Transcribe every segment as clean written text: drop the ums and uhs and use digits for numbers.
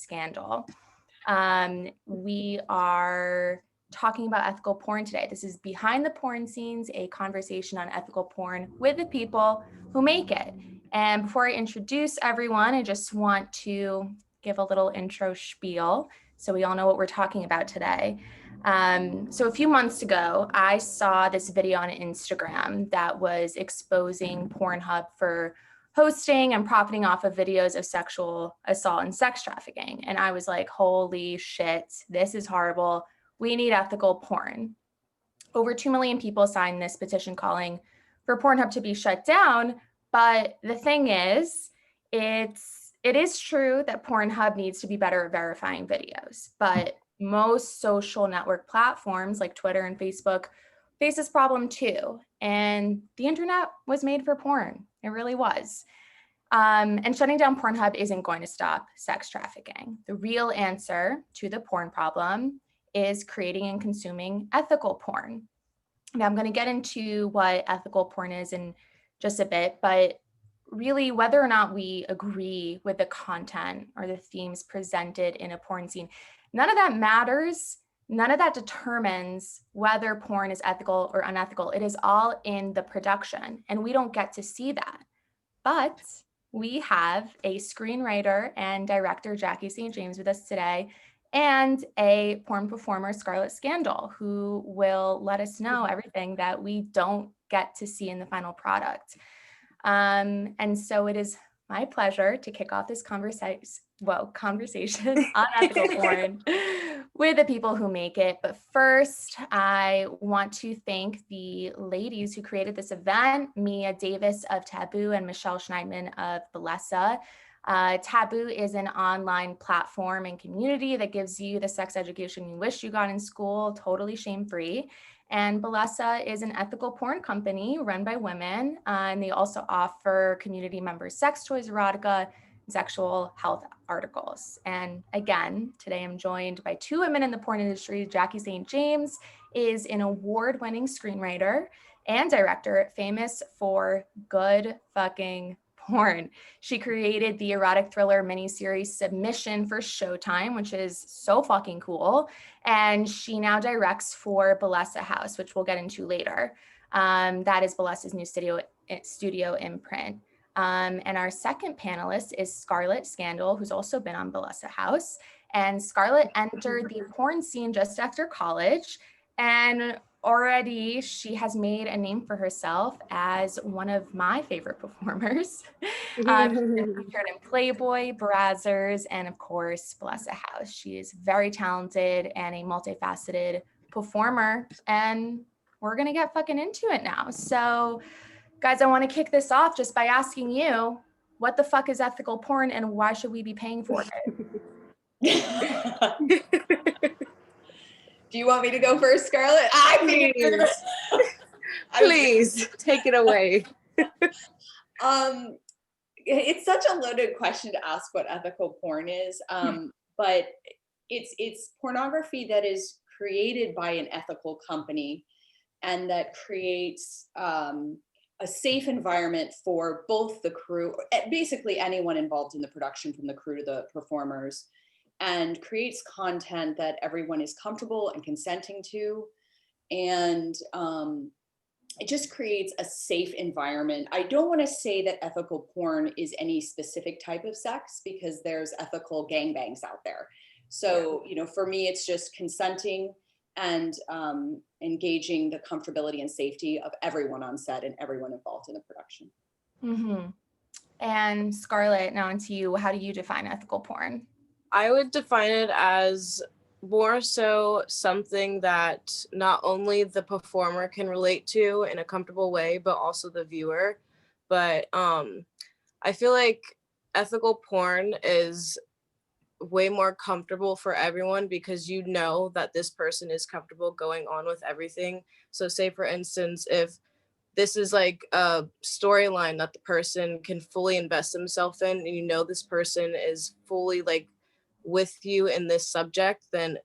Scandal. We are talking about ethical porn today. This is Behind the Porn Scenes, a conversation on ethical porn with the people who make it. And before I introduce everyone, I just want to give a little intro spiel so we all know what we're talking about today. So a few months ago, I saw this video on Instagram that was exposing Pornhub for hosting and profiting off of videos of sexual assault and sex trafficking. And I was like, holy shit, this is horrible. We need ethical porn. Over 2 million people signed this petition calling for Pornhub to be shut down. But the thing is, it is true that Pornhub needs to be better at verifying videos, but most social network platforms like Twitter and Facebook face this problem too. And the internet was made for porn. It really was. And shutting down Pornhub isn't going to stop sex trafficking. The real answer to the porn problem is creating and consuming ethical porn. Now I'm going to get into what ethical porn is in just a bit, but really whether or not we agree with the content or the themes presented in a porn scene, none of that matters. None of that determines whether porn is ethical or unethical. It is all in the production, and we don't get to see that. But we have a screenwriter and director, Jacky St. with us today, and a porn performer, Scarlit Scandal, who will let us know everything that we don't get to see in the final product. And so it is my pleasure to kick off this conversation on ethical porn with the people who make it. But first, I want to thank the ladies who created this event, Mia Davis of Taboo and Michelle Schneidman of Bellesa. Taboo is an online platform and community that gives you the sex education you wish you got in school, totally shame-free. And Bellesa is an ethical porn company run by women, and they also offer community members sex toys, erotica, and sexual health articles. And again, today I'm joined by two women in the porn industry. Jacky St. is an award-winning screenwriter and director, famous for good fucking porn. She created the erotic thriller miniseries Submission for Showtime, which is so fucking cool. And she now directs for Bellesa House, which we'll get into later. That is Bellesa's new studio imprint. And our second panelist is Scarlit Scandal, who's also been on Bellesa House. And Scarlit entered the porn scene just after college, and already she has made a name for herself as one of my favorite performers. She's been featured in Playboy, Brazzers, and of course, Bellesa House. She is very talented and a multifaceted performer, and we're gonna get fucking into it now. So guys, I wanna kick this off just by asking you, what the fuck is ethical porn and why should we be paying for it? Do you want me to go first, Scarlit? Please take it away. It's such a loaded question to ask what ethical porn is, but it's pornography that is created by an ethical company and that creates a safe environment for both the crew, basically anyone involved in the production, from the crew to the performers, and creates content that everyone is comfortable and consenting to. And it just creates a safe environment. I don't want to say that ethical porn is any specific type of sex, because there's ethical gangbangs out there. So, you know, for me, it's just consenting and engaging the comfortability and safety of everyone on set and everyone involved in the production. Mm-hmm. And Scarlit, now onto you. How do you define ethical porn? I would define it as more so something that not only the performer can relate to in a comfortable way, but also the viewer. But I feel like ethical porn is way more comfortable for everyone, because you know that this person is comfortable going on with everything. So say, for instance, if this is like a storyline that the person can fully invest themselves in, and you know this person is fully like with you in this subject, then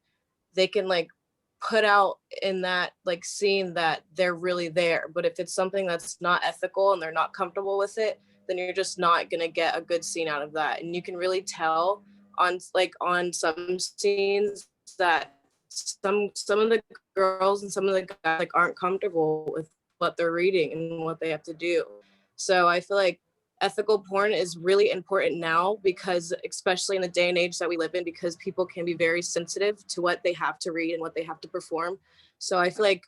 they can like put out in that like scene that they're really there. But if it's something that's not ethical and they're not comfortable with it, then you're just not gonna get a good scene out of that. And you can really tell on some scenes that some of the girls and some of the guys like aren't comfortable with what they're reading and what they have to do. So I feel like ethical porn is really important now, because especially in the day and age that we live in, because people can be very sensitive to what they have to read and what they have to perform. So I feel like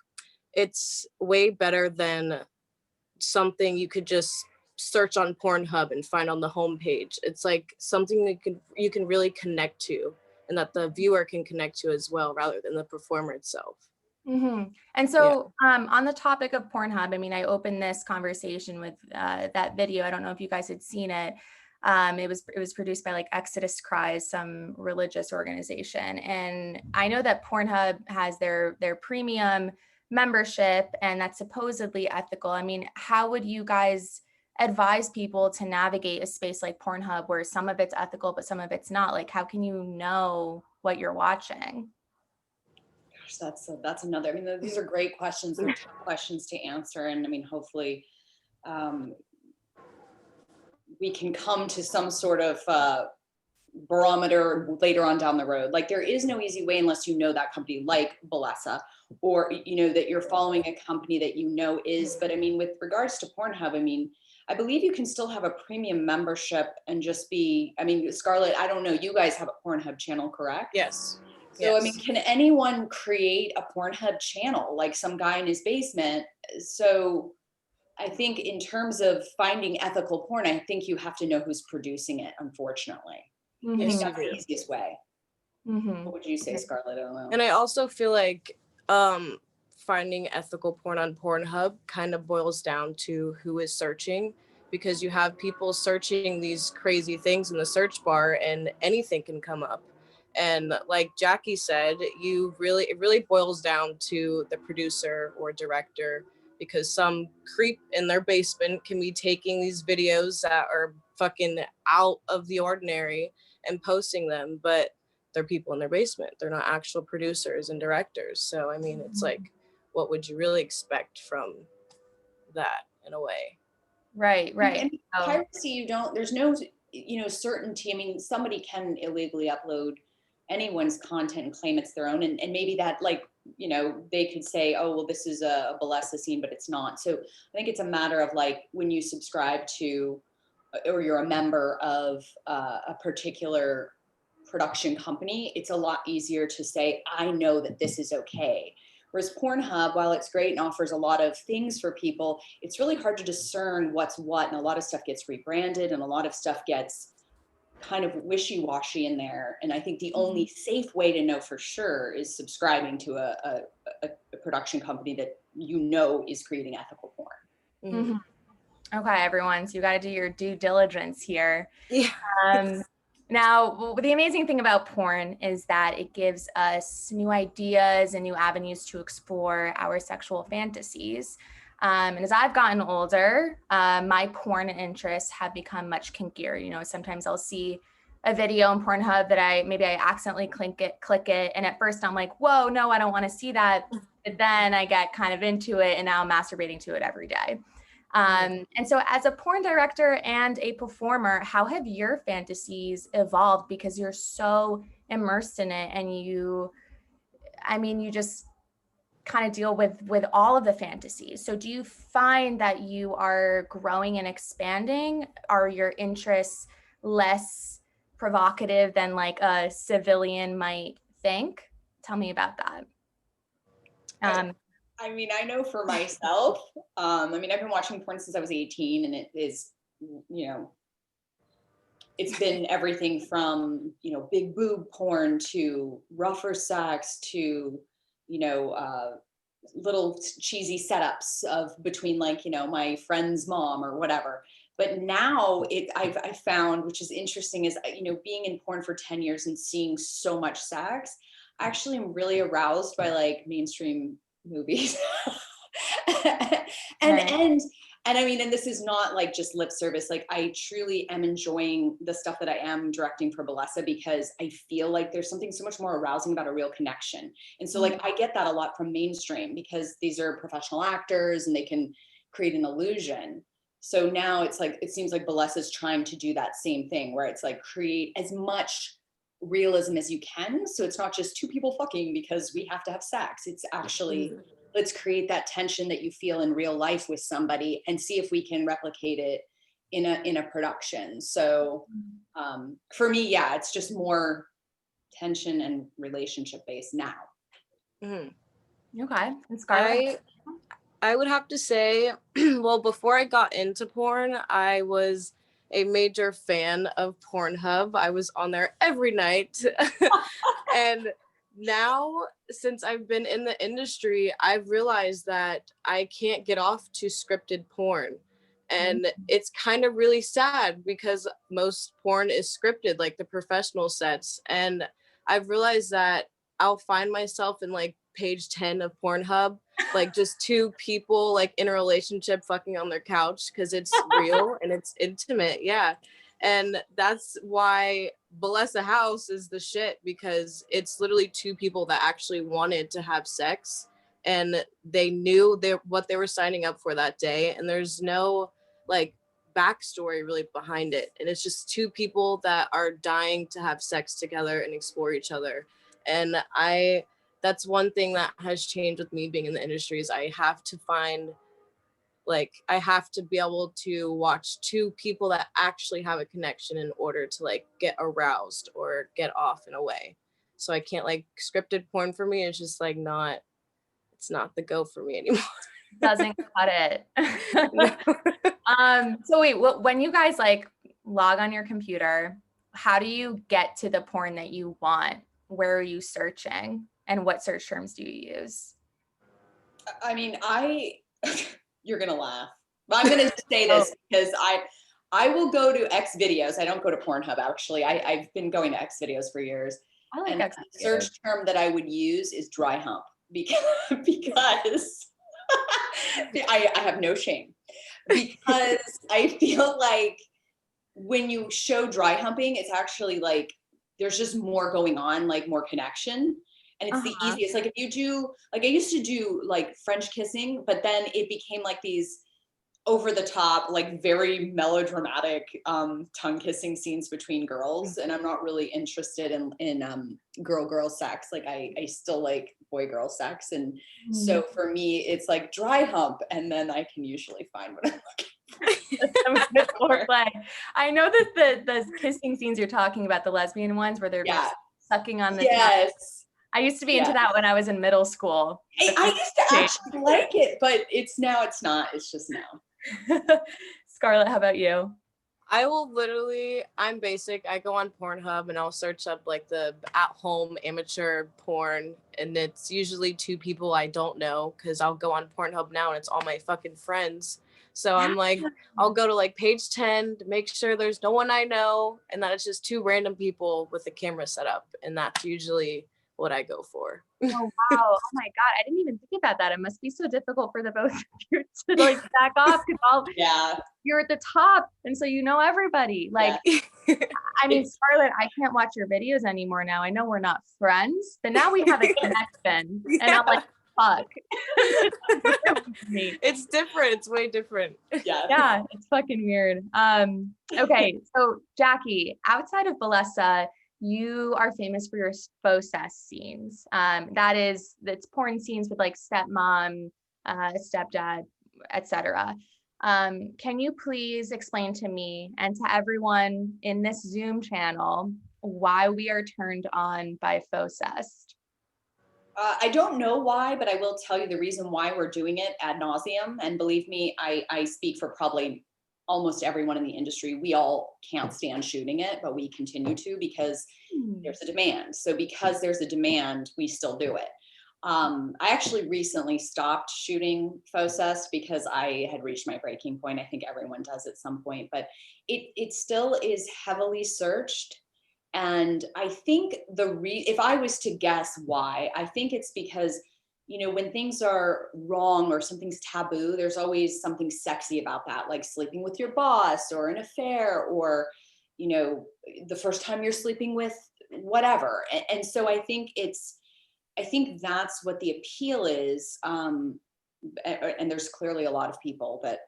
it's way better than something you could just search on Pornhub and find on the homepage. It's like something that you can really connect to, and that the viewer can connect to as well, rather than the performer itself. Mm-hmm. And so on the topic of Pornhub, I mean, I opened this conversation with that video. I don't know if you guys had seen it. It was produced by like Exodus Cries, some religious organization. And I know that Pornhub has their premium membership, and that's supposedly ethical. I mean, how would you guys advise people to navigate a space like Pornhub where some of it's ethical, but some of it's not? Like, how can you know what you're watching? That's another, I mean, these are great questions. They're tough questions to answer. And I mean, hopefully we can come to some sort of barometer later on down the road. Like, there is no easy way unless you know that company, like Bellesa, or, you know, that you're following a company that you know is. But I mean, with regards to Pornhub, I mean, I believe you can still have a premium membership and just be, I mean, Scarlit, I don't know, you guys have a Pornhub channel, correct? Yes. So, yes. I mean, can anyone create a Pornhub channel, like some guy in his basement? So I think in terms of finding ethical porn, I think you have to know who's producing it, unfortunately. Mm-hmm. I think that's the easiest way. Mm-hmm. What would you say, Scarlit? I don't know. And I also feel like finding ethical porn on Pornhub kind of boils down to who is searching, because you have people searching these crazy things in the search bar and anything can come up. And like Jacky said, it really boils down to the producer or director, because some creep in their basement can be taking these videos that are fucking out of the ordinary and posting them, but they're people in their basement. They're not actual producers and directors. So, I mean, it's like, what would you really expect from that in a way? Right. And piracy, there's no, you know, certainty. I mean, somebody can illegally upload anyone's content and claim it's their own. And maybe that, like, you know, they could say, oh, well, this is a Bellesa scene, but it's not. So I think it's a matter of like, when you subscribe to, or you're a member of a particular production company, it's a lot easier to say, I know that this is okay. Whereas Pornhub, while it's great and offers a lot of things for people, it's really hard to discern what's what. And a lot of stuff gets rebranded and a lot of stuff gets kind of wishy-washy in there. And I think the only safe way to know for sure is subscribing to a production company that you know is creating ethical porn. Mm-hmm. Okay, everyone. So you got to do your due diligence here. Yeah. Now, the amazing thing about porn is that it gives us new ideas and new avenues to explore our sexual fantasies. And as I've gotten older, my porn interests have become much kinkier. You know, sometimes I'll see a video on Pornhub that I accidentally click it. And at first I'm like, whoa, no, I don't want to see that. But then I get kind of into it, and now I'm masturbating to it every day. And so as a porn director and a performer, how have your fantasies evolved? Because you're so immersed in it, and you just kind of deal with all of the fantasies. So do you find that you are growing and expanding? Are your interests less provocative than like a civilian might think? Tell me about that. I mean, I know for myself, I mean, I've been watching porn since I was 18, and it is, you know, it's been everything from, you know, big boob porn to rougher sex to, you know, little cheesy setups of between, like, you know, my friend's mom or whatever. But now I've found, which is interesting, is, you know, being in porn for 10 years and seeing so much sex, I actually am really aroused by like mainstream movies. And I mean, and this is not like just lip service. Like, I truly am enjoying the stuff that I am directing for Bellesa, because I feel like there's something so much more arousing about a real connection. And so like, I get that a lot from mainstream, because these are professional actors and they can create an illusion. So now it's like, it seems like Bellesa is trying to do that same thing, where it's like create as much realism as you can. So it's not just two people fucking because we have to have sex. It's actually, let's create that tension that you feel in real life with somebody and see if we can replicate it in a production. So for me, yeah, it's just more tension and relationship based now. Okay. And Scarlit? I would have to say, well, before I got into porn, I was a major fan of Pornhub. I was on there every night. And now, since I've been in the industry, I've realized that I can't get off to scripted porn. And it's kind of really sad because most porn is scripted, like the professional sets. And I've realized that I'll find myself in like page 10 of Pornhub, like just two people like in a relationship fucking on their couch because it's real and it's intimate. Yeah. And that's why Bellesa House is the shit, because it's literally two people that actually wanted to have sex and they knew what they were signing up for that day. And there's no like backstory really behind it. And it's just two people that are dying to have sex together and explore each other. And that's one thing that has changed with me being in the industry is I have to be able to watch two people that actually have a connection in order to like get aroused or get off in a way. So I can't like scripted porn for me. It's just like it's not the go for me anymore. Doesn't cut it. So wait, when you guys like log on your computer, how do you get to the porn that you want? Where are you searching? And what search terms do you use? I mean, you're going to laugh, but I'm going to say this because I will go to X videos. I don't go to Pornhub, actually. I've been going to X videos for years. I like X videos. The search term that I would use is dry hump because I have no shame, because I feel like when you show dry humping, it's actually like, there's just more going on, like more connection. And it's the easiest. Like if you do, like I used to do like French kissing, but then it became like these over the top, like very melodramatic tongue kissing scenes between girls. And I'm not really interested in girl sex. Like I still like boy girl sex. And so for me, it's like dry hump. And then I can usually find what I'm looking for. I know that the kissing scenes you're talking about, the lesbian ones where they're just sucking on the tongue. I used to be into that when I was in middle school. I used to actually like it, but it's not. It's just now. Scarlit, how about you? I'm basic. I go on Pornhub and I'll search up like the at-home amateur porn. And it's usually two people I don't know, because I'll go on Pornhub now and it's all my fucking friends. So I'm like, I'll go to like page 10 to make sure there's no one I know. And that it's just two random people with a camera set up. And that's usually what I go for. Oh, wow. Oh my God. I didn't even think about that. It must be so difficult for the both of you to like back off, because you're at the top. And so you know everybody. Like, I mean, Scarlit, I can't watch your videos anymore now. I know we're not friends, but now we have a connection. And I'm like, fuck. It's different. It's way different. Yeah, it's fucking weird. Okay, so Jacky, outside of Bellesa, you are famous for your faux scenes. That's porn scenes with like stepmom, stepdad, etc. Can you please explain to me and to everyone in this Zoom channel why we are turned on by faux? I don't know why, but I will tell you the reason why we're doing it ad nauseum. And believe me, I speak for probably almost everyone in the industry. We all can't stand shooting it, but we continue to because there's a demand. So because there's a demand, we still do it. I actually recently stopped shooting faux because I had reached my breaking point. I think everyone does at some point, but it still is heavily searched. And I think if I was to guess why, I think it's because, you know, when things are wrong or something's taboo, there's always something sexy about that, like sleeping with your boss or an affair, or, you know, the first time you're sleeping with whatever. And so I think that's what the appeal is. And there's clearly a lot of people that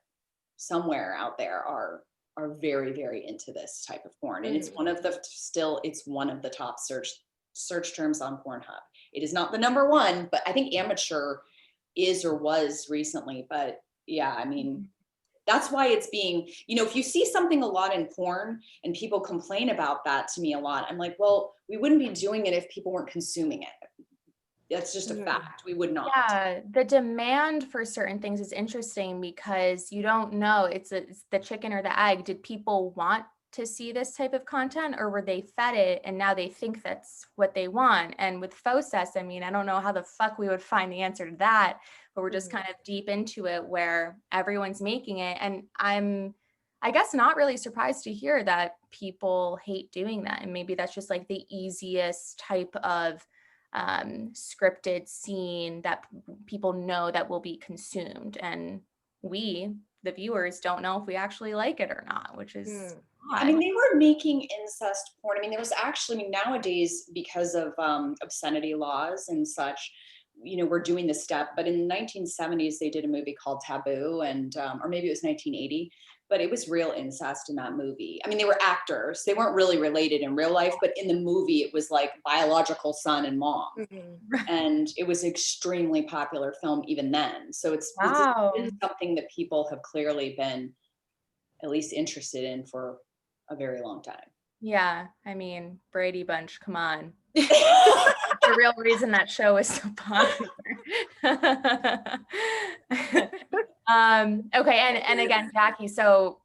somewhere out there are are very, very into this type of porn. And it's one of the top search terms on Pornhub. It is not the number one, but I think amateur is or was recently. But yeah, I mean, that's why it's being, if you see something a lot in porn and people complain about that to me a lot, I'm like, well, we wouldn't be doing it if people weren't consuming it. That's just a fact. We would not. Yeah, the demand for certain things is interesting because you don't know, it's the chicken or the egg. Did people want to see this type of content, or were they fed it and now they think that's what they want? And with FOSES, I mean, I don't know how the fuck we would find the answer to that, but we're just kind of deep into it where everyone's making it. And I'm, I guess, not really surprised to hear that people hate doing that. And maybe that's just like the easiest type of scripted scene that people know that will be consumed, and we, the viewers, don't know if we actually like it or not, which is odd. I mean, they were making incest porn. I mean, there was actually, I mean, nowadays, because of obscenity laws and such, we're doing this step. But in the 1970s, they did a movie called Taboo, and or maybe it was 1980. But it was real incest in that movie. I mean, they were actors. They weren't really related in real life, but in the movie, it was like biological son and mom. And it was an extremely popular film even then. So it's been something that people have clearly been at least interested in for a very long time. Yeah, I mean, Brady Bunch, come on. The real reason that show is so popular. Okay, and again, Jacky, so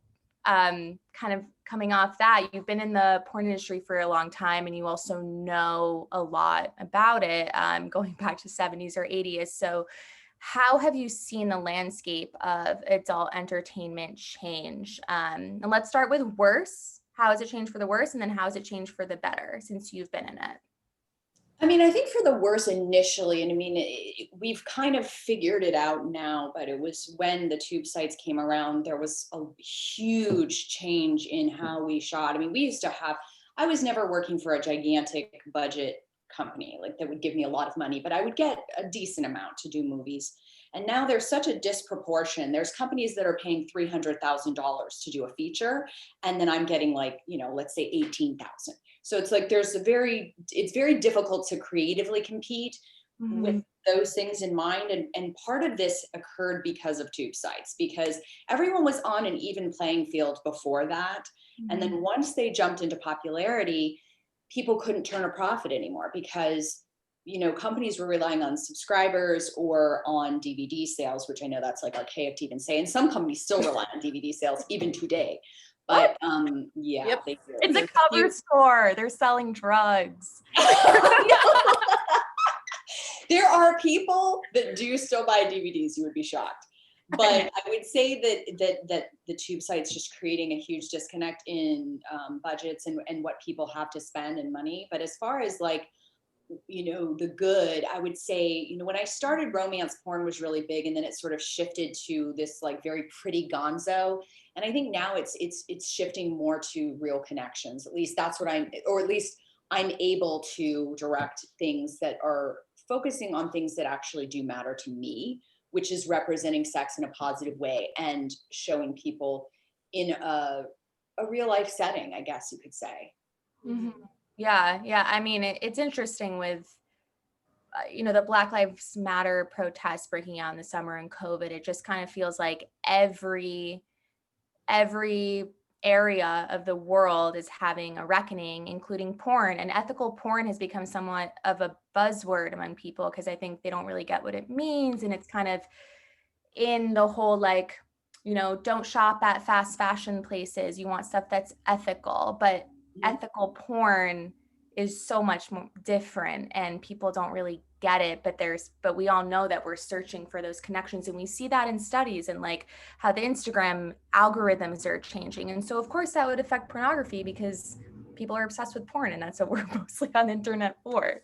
kind of coming off that, you've been in the porn industry for a long time, and you also know a lot about it, going back to 70s or 80s. So how have you seen the landscape of adult entertainment change? And let's start with worse. How has it changed for the worse? And then how has it changed for the better since you've been in it? I mean, I think for the worse initially, and I mean, we've kind of figured it out now, but it was when the tube sites came around, there was a huge change in how we shot. I mean, I was never working for a gigantic budget company, like that would give me a lot of money, but I would get a decent amount to do movies. And now there's such a disproportion. There's companies that are paying $300,000 to do a feature, and then I'm getting like, let's say 18,000. So it's like it's very difficult to creatively compete with those things in mind. And part of this occurred because of tube sites, because everyone was on an even playing field before that. And then once they jumped into popularity, people couldn't turn a profit anymore because companies were relying on subscribers or on DVD sales, which I know that's like archaic to even say. And some companies still rely on DVD sales even today. But yeah, they do. It's a cover store. They're selling drugs. There are people that do still buy DVDs. You would be shocked. But I would say that the tube site's just creating a huge disconnect in budgets and what people have to spend and money. But as far as like, the good, I would say, when I started, romance porn was really big, and then it sort of shifted to this like very pretty gonzo. And I think now it's shifting more to real connections. At least that's what I'm able to direct things that are focusing on things that actually do matter to me, which is representing sex in a positive way and showing people in a real life setting, I guess you could say. Yeah. I mean, it's interesting with, the Black Lives Matter protests breaking out in the summer and COVID. It just kind of feels like every area of the world is having a reckoning, including porn. And ethical porn has become somewhat of a buzzword among people because I think they don't really get what it means. And it's kind of in the whole like, don't shop at fast fashion places. You want stuff that's ethical, but ethical porn is so much more different and people don't really get it, but we all know that we're searching for those connections, and we see that in studies and like how the Instagram algorithms are changing. And so of course that would affect pornography because people are obsessed with porn, and that's what we're mostly on the internet for.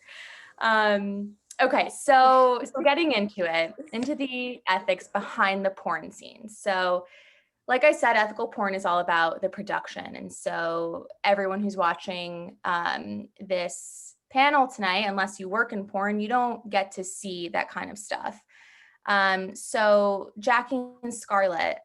Okay, so getting into the ethics behind the porn scene. So like I said, ethical porn is all about the production. And so everyone who's watching this panel tonight, unless you work in porn, you don't get to see that kind of stuff. So Jacky and Scarlit,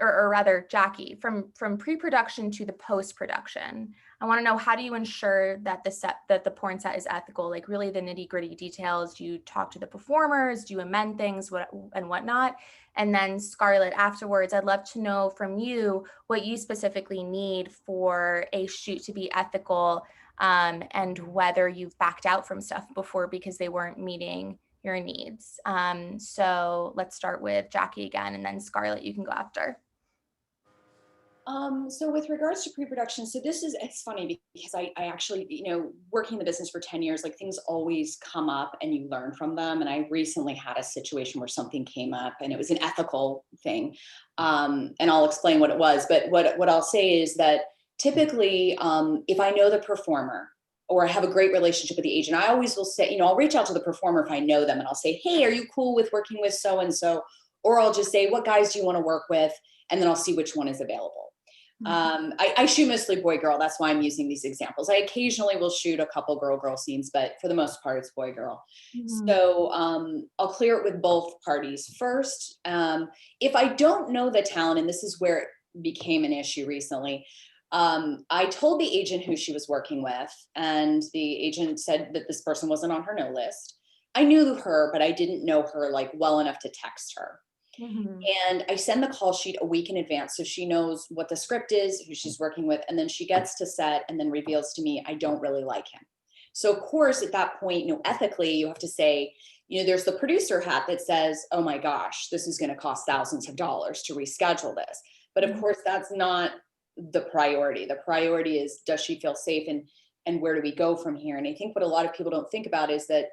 or rather Jacky, from pre-production to the post-production, I want to know, how do you ensure that the porn set is ethical? Like really the nitty-gritty details. Do you talk to the performers? Do you amend things, and whatnot? And then Scarlit, afterwards, I'd love to know from you what you specifically need for a shoot to be ethical, and whether you've backed out from stuff before because they weren't meeting your needs. So let's start with Jacky again, and then Scarlit, you can go after. So with regards to pre-production, so it's funny because I actually, working in the business for 10 years, like things always come up and you learn from them. And I recently had a situation where something came up and it was an ethical thing. And I'll explain what it was, but what I'll say is that typically, if I know the performer, or I have a great relationship with the agent, I always will say, I'll reach out to the performer if I know them and I'll say, hey, are you cool with working with so-and-so? Or I'll just say, what guys do you want to work with? And then I'll see which one is available. I shoot mostly boy girl. That's why I'm using these examples. I occasionally will shoot a couple girl scenes, but for the most part, it's boy girl. So I'll clear it with both parties first. If I don't know the talent, and this is where it became an issue recently, I told the agent who she was working with, and the agent said that this person wasn't on her no list. I knew her, but I didn't know her like well enough to text her. And I send the call sheet a week in advance so she knows what the script is, who she's working with, and then she gets to set and then reveals to me, I don't really like him. So of course, at that point, ethically, you have to say, there's the producer hat that says, oh my gosh, this is going to cost thousands of dollars to reschedule this. But of course, that's not the priority. The priority is, does she feel safe, and where do we go from here? And I think what a lot of people don't think about is that,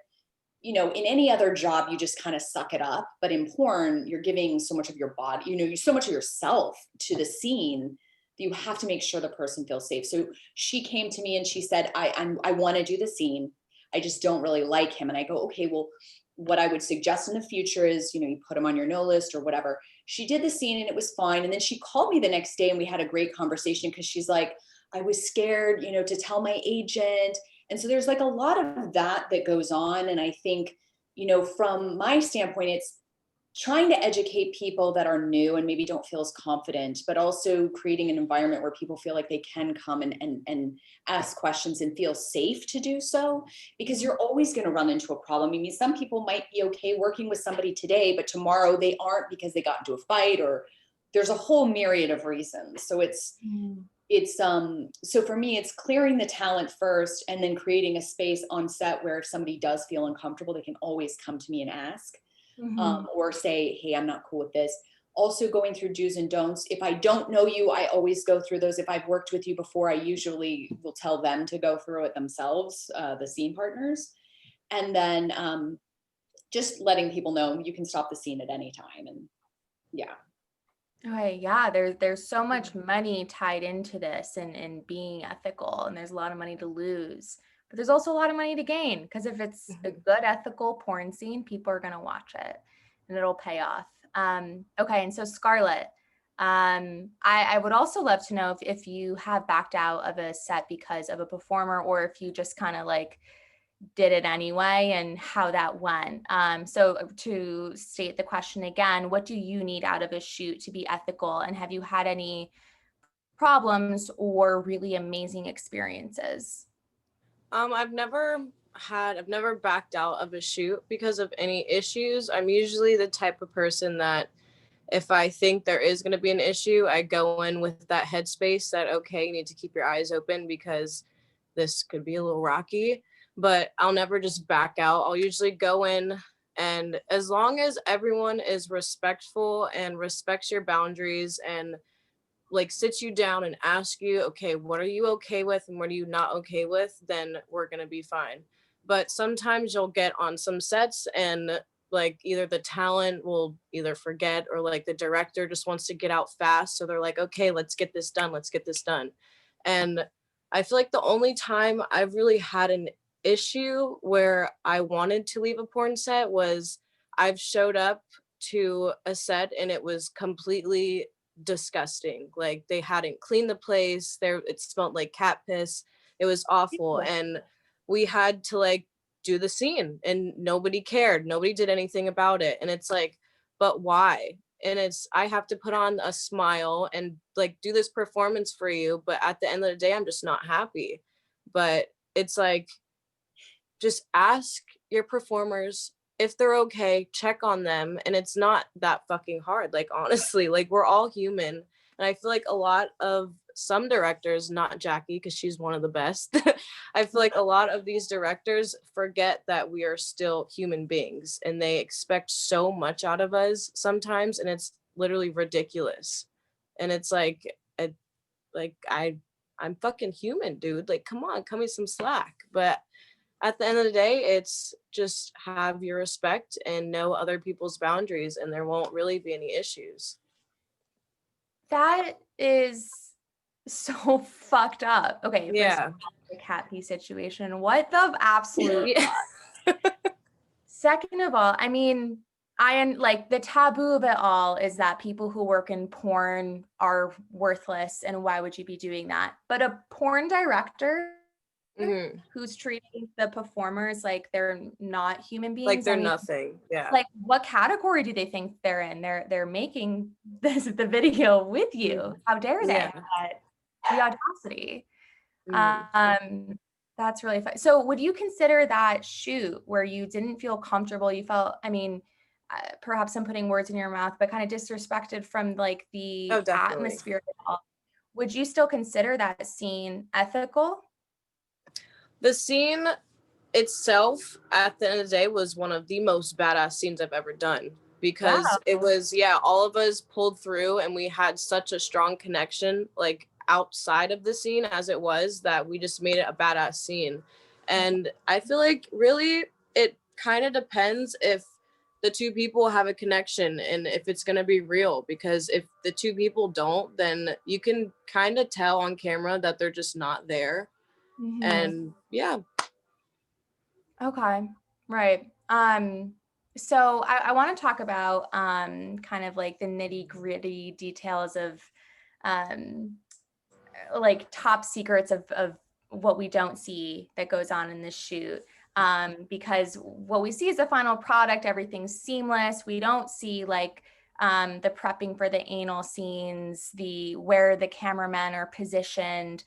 in any other job, you just kind of suck it up. But in porn, you're giving so much of your body, so much of yourself to the scene that you have to make sure the person feels safe. So she came to me and she said, I want to do the scene. I just don't really like him. And I go, okay, well, what I would suggest in the future is, you put him on your no list or whatever. She did the scene and it was fine. And then she called me the next day and we had a great conversation because she's like, I was scared, to tell my agent. And so there's like a lot of that goes on. And I think, from my standpoint, it's trying to educate people that are new and maybe don't feel as confident, but also creating an environment where people feel like they can come and ask questions and feel safe to do so, because you're always going to run into a problem. I mean, some people might be okay working with somebody today, but tomorrow they aren't because they got into a fight, or there's a whole myriad of reasons. So so for me, it's clearing the talent first and then creating a space on set where if somebody does feel uncomfortable, they can always come to me and ask, or say, hey, I'm not cool with this. Also going through do's and don'ts. If I don't know you, I always go through those. If I've worked with you before, I usually will tell them to go through it themselves, the scene partners. And then just letting people know you can stop the scene at any time. And yeah. Okay, yeah, there's so much money tied into this and being ethical, and there's a lot of money to lose, but there's also a lot of money to gain, because if it's a good ethical porn scene, people are going to watch it and it'll pay off. Okay, and so Scarlit, I would also love to know if you have backed out of a set because of a performer, or if you just kind of like did it anyway, and how that went. So to state the question again, what do you need out of a shoot to be ethical? And have you had any problems or really amazing experiences? I've never backed out of a shoot because of any issues. I'm usually the type of person that if I think there is going to be an issue, I go in with that headspace that, okay, you need to keep your eyes open because this could be a little rocky. But I'll never just back out. I'll usually go in, and as long as everyone is respectful and respects your boundaries and like sits you down and ask you, okay, what are you okay with and what are you not okay with, then we're going to be fine. But sometimes you'll get on some sets and like either the talent will either forget or like the director just wants to get out fast. So they're like, okay, let's get this done. And I feel like the only time I've really had an issue where I wanted to leave a porn set was I've showed up to a set and it was completely disgusting. Like they hadn't cleaned the place. It smelled like cat piss. It was awful. And we had to like do the scene and nobody cared. Nobody did anything about it. And it's like, but why? And I have to put on a smile and like do this performance for you, but at the end of the day, I'm just not happy. But it's like, just ask your performers if they're okay, check on them. And it's not that fucking hard. Like, honestly, like, we're all human. And I feel like a lot of some directors, not Jacky, because she's one of the best, I feel like a lot of these directors forget that we are still human beings and they expect so much out of us sometimes. And it's literally ridiculous. And it's like, I'm fucking human, dude. Like, come on, cut me some slack. But at the end of the day, it's just have your respect and know other people's boundaries, and there won't really be any issues. That is so fucked up. Okay, Yeah. The cat pee situation. What the absolute Second of all, I mean, like the taboo of it all is that people who work in porn are worthless, and why would you be doing that? But a porn director who's treating the performers like they're not human beings, like they're nothing. Yeah. Like, what category do they think they're in? They're making the video with you. How dare they? Yeah. The audacity. That's really fun. So would you consider that shoot where you didn't feel comfortable, you felt, I mean, perhaps I'm putting words in your mouth, but kind of disrespected from like the atmosphere, would you still consider that scene ethical? The scene itself, at the end of the day, was one of the most badass scenes I've ever done, because it was, all of us pulled through and we had such a strong connection, like outside of the scene as it was, that we just made it a badass scene. And I feel like really it kind of depends if the two people have a connection and if it's going to be real, because if the two people don't, then you can kind of tell on camera that they're just not there. And okay, right. So I want to talk about kind of like the nitty gritty details of like top secrets of what we don't see that goes on in this shoot. Because what we see is the final product, everything's seamless. We don't see like the prepping for the anal scenes, where the cameramen are positioned,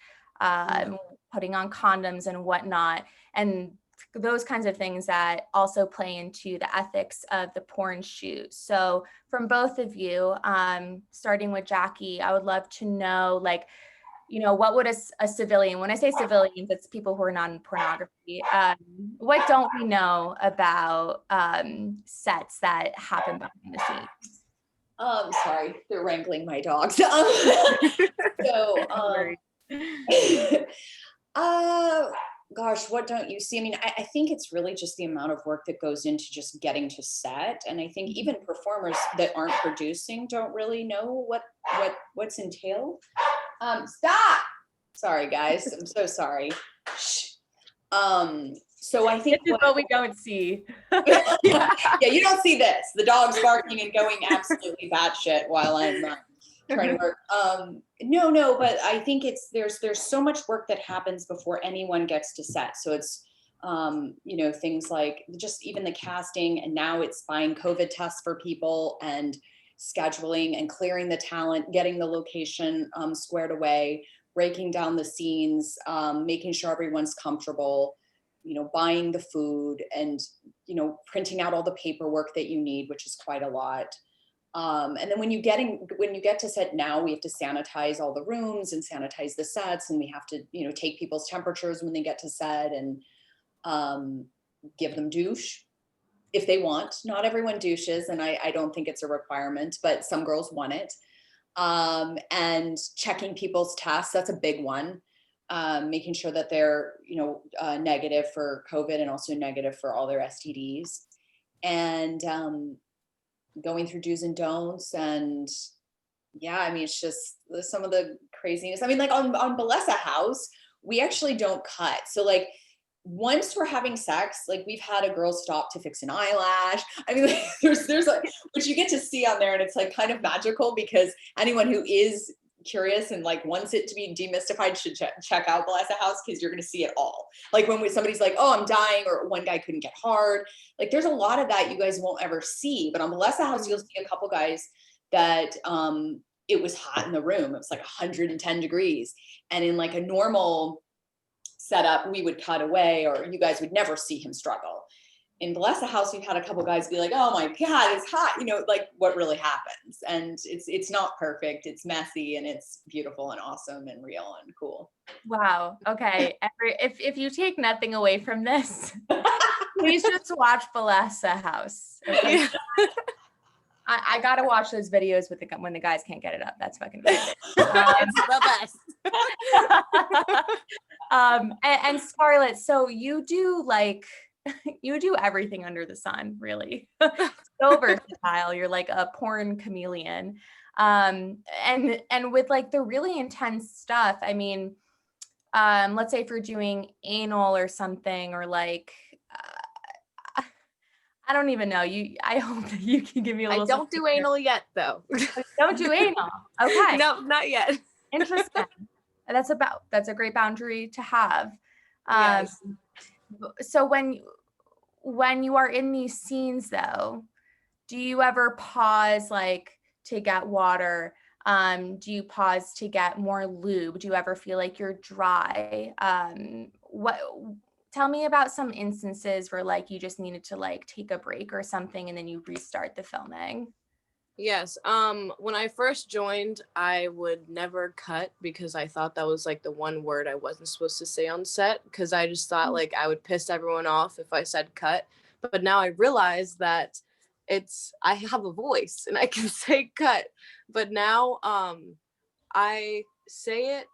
putting on condoms and whatnot, and those kinds of things that also play into the ethics of the porn shoot. So from both of you, starting with Jacky, I would love to know, like, you know, what would a civilian, when I say civilians, it's people who are not in pornography, what don't we know about sets that happen behind the scenes? Sorry, they're wrangling my dogs. Gosh, what don't you see? I mean, I think it's really just the amount of work that goes into just getting to set. And I think even performers that aren't producing don't really know what's entailed. Stop! Sorry, guys. I'm so sorry. Shh. So I think this is what we don't see. yeah, you don't see this. The dog's barking and going absolutely batshit while I'm trying to work. No, but I think there's so much work that happens before anyone gets to set. So it's things like just even the casting, and now it's buying COVID tests for people and scheduling and clearing the talent, getting the location squared away, breaking down the scenes, making sure everyone's comfortable, buying the food, and printing out all the paperwork that you need, which is quite a lot. And then when you get to set, now we have to sanitize all the rooms and sanitize the sets, and we have to take people's temperatures when they get to set, and give them douche if they want. Not everyone douches, and I don't think it's a requirement, but some girls want it. And checking people's tests, that's a big one. Making sure that they're negative for COVID and also negative for all their STDs, and going through do's and don'ts. And it's just some of the craziness. I mean, like on Bellesa House, we actually don't cut. So like once we're having sex, like we've had a girl stop to fix an eyelash. I mean, like, there's like, which you get to see on there, and it's like kind of magical, because anyone who is curious and like wants it to be demystified should check out Bellesa House, because you're going to see it all. Like when somebody's like, oh, I'm dying, or one guy couldn't get hard. Like there's a lot of that you guys won't ever see. But on Bellesa House, you'll see a couple guys that it was hot in the room. It was like 110 degrees. And in like a normal setup, we would cut away, or you guys would never see him struggle. In Bellesa House, we've had a couple guys be like, oh my God, it's hot. You know, like what really happens. And it's not perfect. It's messy, and it's beautiful and awesome and real and cool. Wow. Okay. If you take nothing away from this, please just watch Bellesa House. Okay? I gotta watch those videos with when the guys can't get it up. That's fucking amazing. It's the best. And Scarlit, so you do like, you do everything under the sun, really. So versatile. You're like a porn chameleon. And with like the really intense stuff, I mean, let's say if you're doing anal or something, or like, I don't even know. I hope that you can give me a little. I don't do anal yet, though. Don't do anal. Okay. No, not yet. Interesting. That's a great boundary to have. Yes. So when you are in these scenes, though, do you ever pause like to get water? Do you pause to get more lube? Do you ever feel like you're dry? Tell me about some instances where like you just needed to like take a break or something, and then you restart the filming. Yes. When I first joined, I would never cut, because I thought that was like the one word I wasn't supposed to say on set, because I just thought like I would piss everyone off if I said cut. But now I realize that I have a voice and I can say cut. But now I say it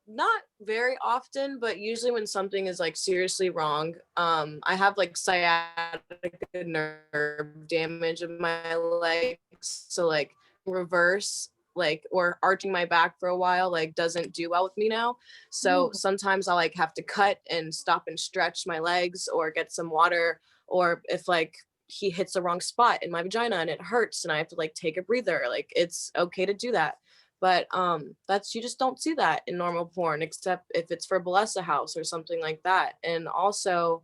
not very often, but usually when something is like seriously wrong. I have like sciatic nerve damage in my legs, so like reverse like or arching my back for a while like doesn't do well with me now. So sometimes I like have to cut and stop and stretch my legs or get some water, or if like he hits the wrong spot in my vagina and it hurts and I have to like take a breather, like it's okay to do that. But you just don't see that in normal porn, except if it's for Bellesa House or something like that. And also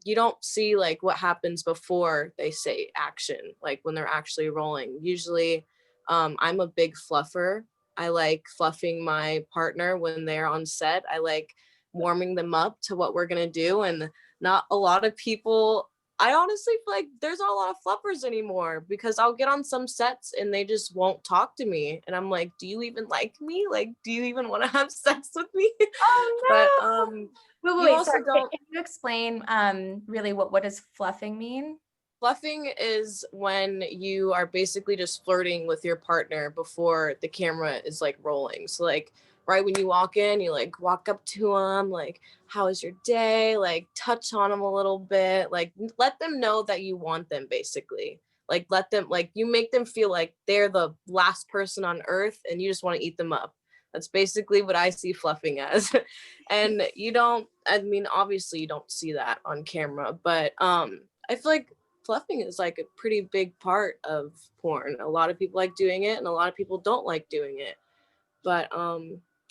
you don't see like what happens before they say action, like when they're actually rolling. Usually I'm a big fluffer. I like fluffing my partner when they're on set. I like warming them up to what we're gonna do. And not a lot of people, I honestly feel like there's not a lot of fluffers anymore, because I'll get on some sets and they just won't talk to me. And I'm like, do you even like me? Like, do you even want to have sex with me? Oh no. But wait, sorry, can you explain really what does fluffing mean? Fluffing is when you are basically just flirting with your partner before the camera is like rolling. So like right when you walk in, you like walk up to them, like, how was your day? Like touch on them a little bit, like let them know that you want them, basically. Like let them, like you make them feel like they're the last person on earth and you just want to eat them up. That's basically what I see fluffing as. And obviously you don't see that on camera, but I feel like fluffing is like a pretty big part of porn. A lot of people like doing it and a lot of people don't like doing it. But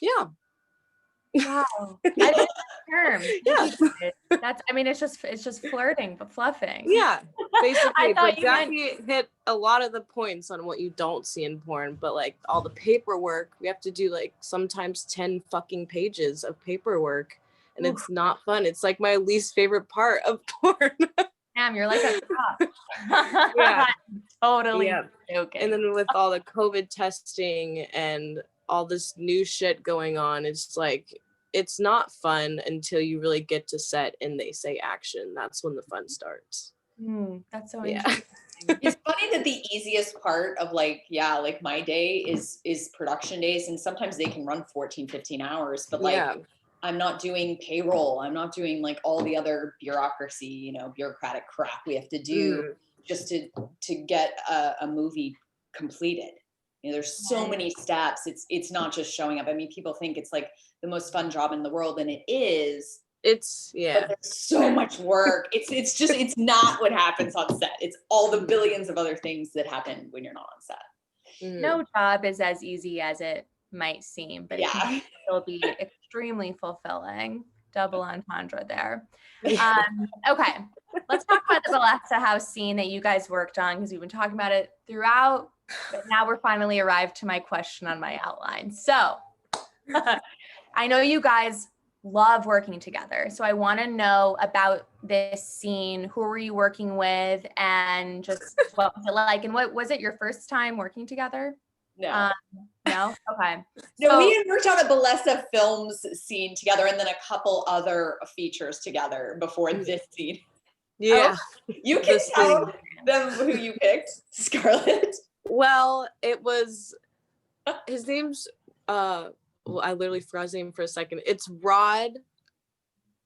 yeah. Wow. I didn't know the term. Yeah. It's just flirting, but fluffing. Yeah, basically. But Jacky hit a lot of the points on what you don't see in porn, but like all the paperwork, we have to do like sometimes 10 fucking pages of paperwork, and it's not fun. It's like my least favorite part of porn. Damn, you're like a cop. Yeah. Totally joking. And then with all the COVID testing and all this new shit going on, it's like, it's not fun until you really get to set and they say action. That's when the fun starts. That's so interesting. It's funny that the easiest part of like my day is production days, and sometimes they can run 14, 15 hours, but like I'm not doing payroll. I'm not doing like all the other bureaucracy, bureaucratic crap we have to do just to get a movie completed. There's so many steps. It's not just showing up. I mean, people think it's like the most fun job in the world, and it is. But there's so much work. It's not what happens on set. It's all the billions of other things that happen when you're not on set. No job is as easy as it might seem, but it can still be extremely fulfilling. Double entendre there. Okay, let's talk about the Bellesa house scene that you guys worked on, because we've been talking about it throughout, but now we're finally arrived to my question on my outline. So I know you guys love working together. So I want to know about this scene. Who were you working with, and just what was it like? And what was it your first time working together? No. No? Okay. No, we had worked on a Bellesa Films scene together, and then a couple other features together before this scene. Yeah. Oh, you can tell them who you picked, Scarlit. Well, it was, his name's, well, I literally forgot his name for a second. It's Rod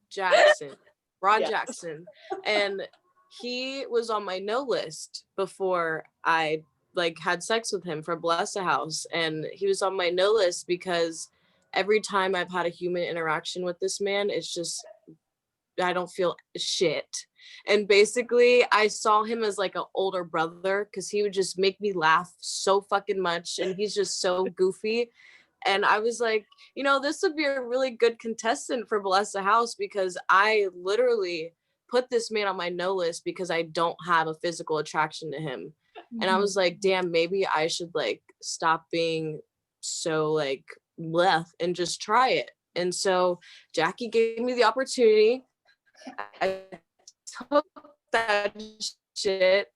Jackson. Jackson. And he was on my no list before I had sex with him for Bellesa House. And he was on my no list because every time I've had a human interaction with this man, it's just, I don't feel shit. And basically I saw him as like an older brother, because he would just make me laugh so fucking much. And he's just so goofy. And I was like, this would be a really good contestant for Bellesa House, because I literally put this man on my no list because I don't have a physical attraction to him. And I was like, damn, maybe I should stop being so bleh and just try it. And so Jacky gave me the opportunity. I took that shit.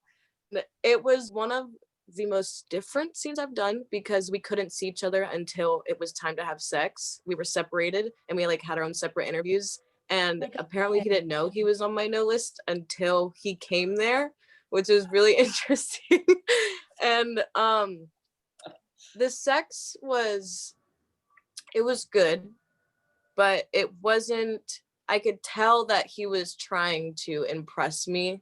It was one of the most different scenes I've done, because we couldn't see each other until it was time to have sex. We were separated, and we had our own separate interviews. And apparently he didn't know he was on my no list until he came there, which is really interesting. And the sex was good, but it wasn't, I could tell that he was trying to impress me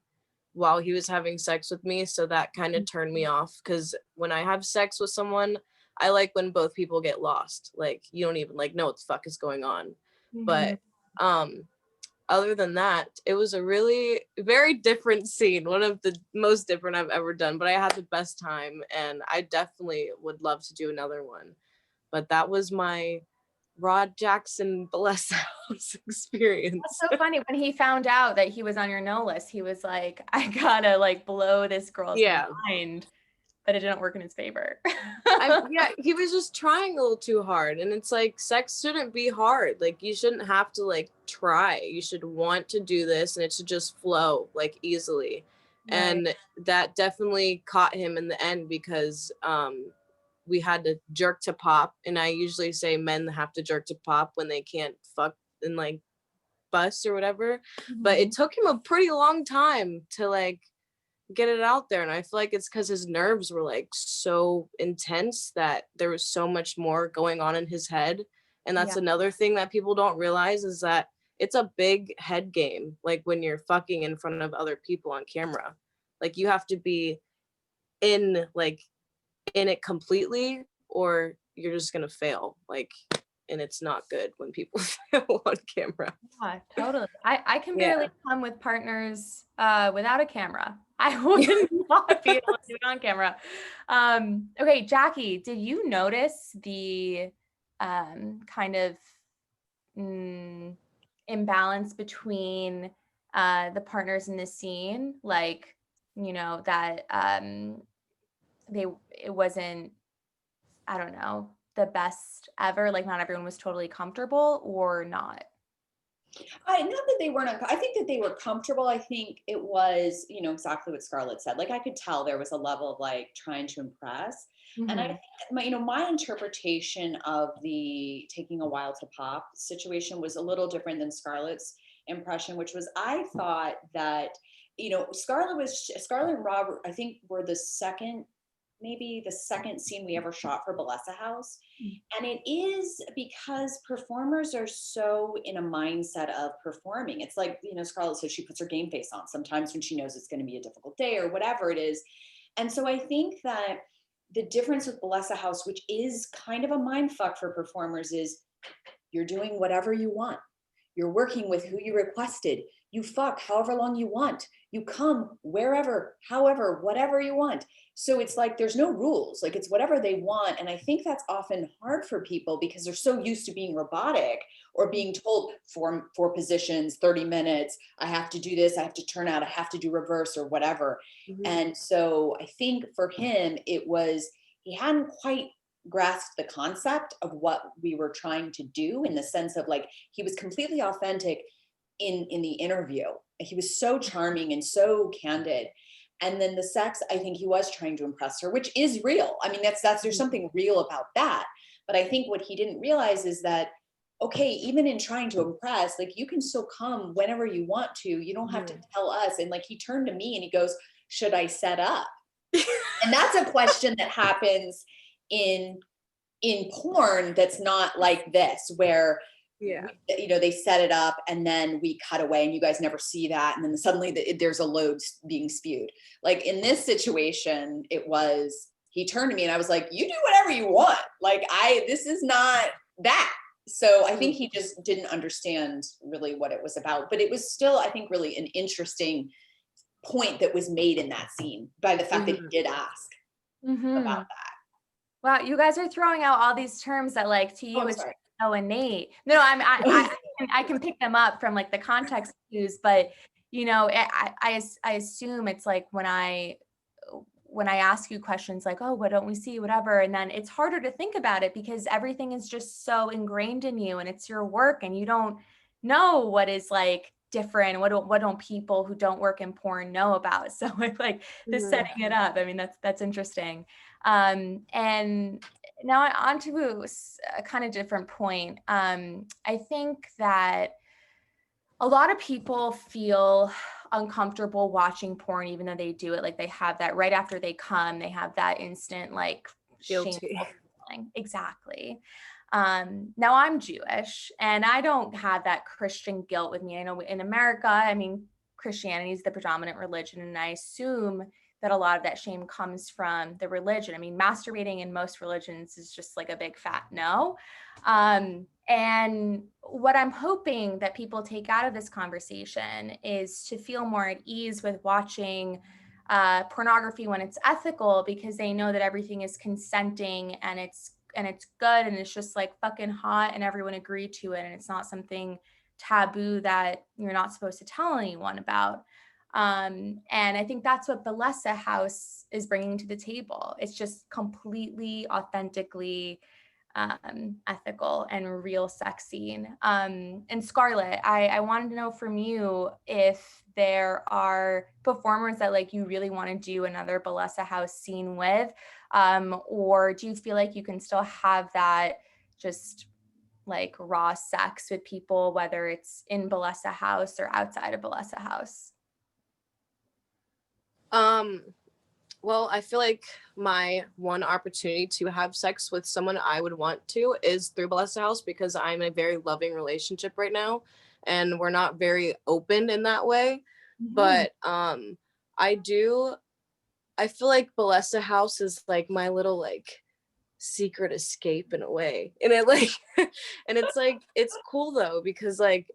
while he was having sex with me. So that kind of turned me off, because when I have sex with someone, I like when both people get lost. You don't even know what the fuck is going on. But other than that, it was a really very different scene. One of the most different I've ever done, but I had the best time, and I definitely would love to do another one. But that was my Rod Jackson Bellesa House experience. That's so funny. When he found out that he was on your no list, he was like, I gotta blow this girl's mind. But it didn't work in his favor. He was just trying a little too hard. And it's sex shouldn't be hard. You shouldn't have to try. You should want to do this, and it should just flow easily. Right. And that definitely caught him in the end, because we had to jerk to pop. And I usually say men have to jerk to pop when they can't fuck and bust or whatever. But it took him a pretty long time to get it out there. And I feel it's because his nerves were so intense that there was so much more going on in his head. And that's another thing that people don't realize, is that it's a big head game. When you're fucking in front of other people on camera, you have to be in it completely, or you're just gonna fail. And it's not good when people fail on camera. Yeah, totally. I can barely come with partners without a camera. I would not be able to do it on camera. Okay, Jacky, did you notice the kind of imbalance between the partners in this scene? That it wasn't, I don't know, the best ever, not everyone was totally comfortable, or not? Not that they weren't, I think that they were comfortable. I think it was, exactly what Scarlit said. I could tell there was a level of trying to impress. And I think my interpretation of the taking a while to pop situation was a little different than Scarlit's impression, which was, I thought that, Scarlit and Robert, I think, were maybe the second scene we ever shot for Bellesa House. And it is because performers are so in a mindset of performing. It's Scarlit says she puts her game face on sometimes when she knows it's going to be a difficult day or whatever it is. And so I think that the difference with Bellesa House, which is kind of a mind fuck for performers, is you're doing whatever you want. You're working with who you requested. You fuck however long you want. You come wherever, however, whatever you want. So it's like there's no rules. Like it's whatever they want. And I think that's often hard for people because they're so used to being robotic or being told four positions, 30 minutes, I have to do this, I have to turn out, I have to do reverse or whatever. And so I think for him, it was, he hadn't quite grasped the concept of what we were trying to do, in the sense of like, he was completely authentic in the interview. He was so charming and so candid. And then the sex, I think he was trying to impress her, which is real. I mean, there's something real about that. But I think what he didn't realize is that, okay, even in trying to impress, like you can still come whenever you want to. You don't have to tell us. And like he turned to me and he goes, should I set up? And that's a question that happens in porn that's not like this, where they set it up and then we cut away and you guys never see that, and then suddenly there's a load being spewed. Like in this situation, it was, he turned to me and I was like, you do whatever you want. Like this is not that. So I think he just didn't understand really what it was about, but it was still, I think, really an interesting point that was made in that scene by the fact that he did ask about that. Wow, you guys are throwing out all these terms that like to you is so innate. No, I can pick them up from like the context cues, but you know, I assume it's like when I ask you questions like, oh, what don't we see, whatever, and then it's harder to think about it because everything is just so ingrained in you and it's your work and you don't know what is like different. What don't people who don't work in porn know about? So it's like this setting it up. I mean, that's interesting. And now on to a kind of different point. I think that a lot of people feel uncomfortable watching porn, even though they do it. Like they have that right after they come, they have that instant like shameful feeling. Exactly. Now I'm Jewish and I don't have that Christian guilt with me. I know in America, I mean, Christianity is the predominant religion, and I assume that a lot of that shame comes from the religion. I mean, masturbating in most religions is just like a big fat no. And what I'm hoping that people take out of this conversation is to feel more at ease with watching pornography when it's ethical, because they know that everything is consenting and it's good and it's just like fucking hot and everyone agreed to it and it's not something taboo that you're not supposed to tell anyone about. And I think that's what Bellesa House is bringing to the table. It's just completely authentically ethical and real sex scene. And Scarlit, I wanted to know from you if there are performers that like you really want to do another Bellesa House scene with, or do you feel like you can still have that just like raw sex with people, whether it's in Bellesa House or outside of Bellesa House? Well, I feel like my one opportunity to have sex with someone I would want to is through Bellesa House, because I'm in a very loving relationship right now and we're not very open in that way. But I feel like Bellesa House is like my little like secret escape in a way. And it like and it's like it's cool though, because like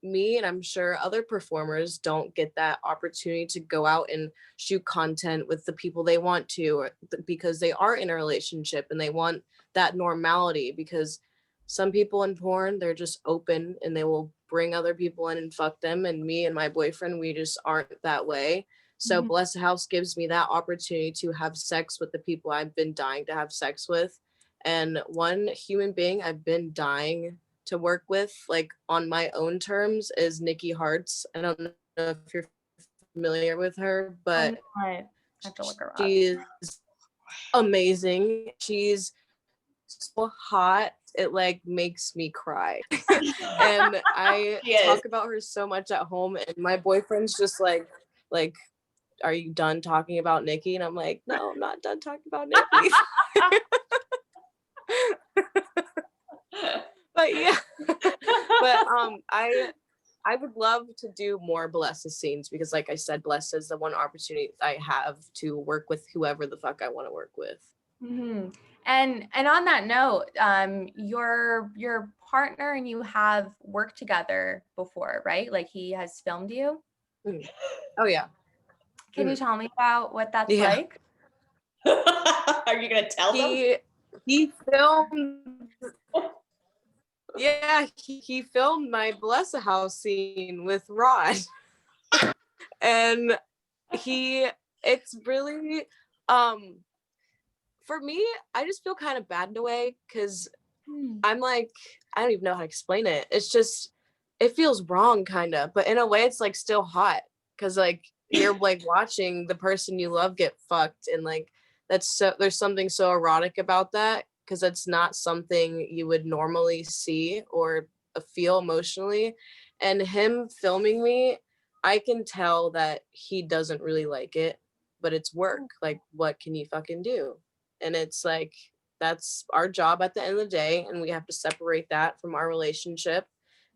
me and I'm sure other performers don't get that opportunity to go out and shoot content with the people they want to, or because they are in a relationship and they want that normality, because some people in porn, they're just open and they will bring other people in and fuck them, and me and my boyfriend, we just aren't that way. So Bellesa House gives me that opportunity to have sex with the people I've been dying to have sex with. And one human being I've been dying to work with, like on my own terms, is Nikki Hartz. I don't know if you're familiar with her, but I have to look her up. She is amazing. She's so hot, it like makes me cry. And I talk about her so much at home, and my boyfriend's just like, are you done talking about Nikki? And I'm like, no, I'm not done talking about Nikki. But yeah, but I would love to do more Bellesa scenes, because like I said, Bellesa is the one opportunity I have to work with whoever the fuck I want to work with. And on that note, your partner and you have worked together before, right? Like he has filmed you. Oh yeah. Can you tell me about what that's Yeah. like? Are you gonna tell them? He filmed. Yeah, he filmed my Bellesa house scene with Rod, and it's really for me, I just feel kind of bad in a way because I'm like, I don't even know how to explain it. It's just, it feels wrong kind of, but in a way it's like still hot because like you're like watching the person you love get fucked, and like there's something so erotic about that because that's not something you would normally see or feel emotionally. And him filming me, I can tell that he doesn't really like it, but it's work. Like, what can you fucking do? And it's like, that's our job at the end of the day, and we have to separate that from our relationship.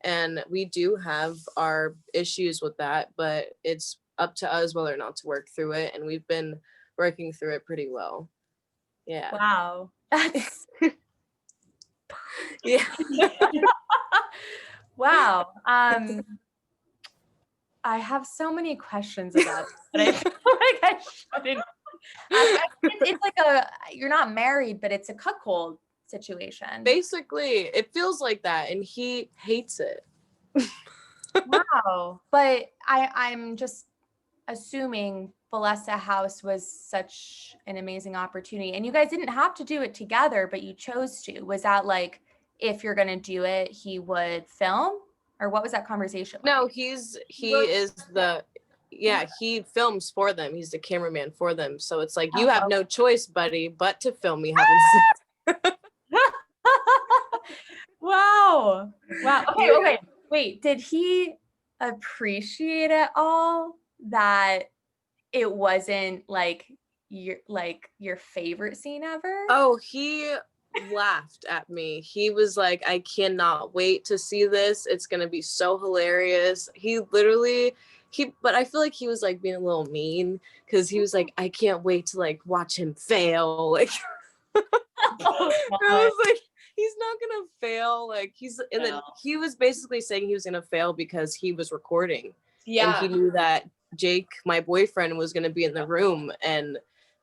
And we do have our issues with that, but it's up to us whether or not to work through it, and we've been working through it pretty well. Yeah. Wow. That's Yeah. wow. I have so many questions about this, but I feel like I shouldn't. It's like you're not married, but it's a cuckold situation. Basically, it feels like that, and he hates it. Wow. But I'm just assuming Bellesa House was such an amazing opportunity, and you guys didn't have to do it together, but you chose to. Was that like, if you're going to do it, he would film, or what was that conversation like? No, he films for them. He's the cameraman for them. So it's like, you have no choice, buddy, but to film me having sex. Wow. Okay. Wait, did he appreciate at all that it wasn't like your favorite scene ever? Oh, he laughed at me. He was like, I cannot wait to see this. It's gonna be so hilarious. But I feel like he was like being a little mean because he was like, I can't wait to like watch him fail. Like I was like, he's not gonna fail. Like then he was basically saying he was gonna fail because he was recording. Yeah. And he knew that Jake, my boyfriend, was gonna be in the room, and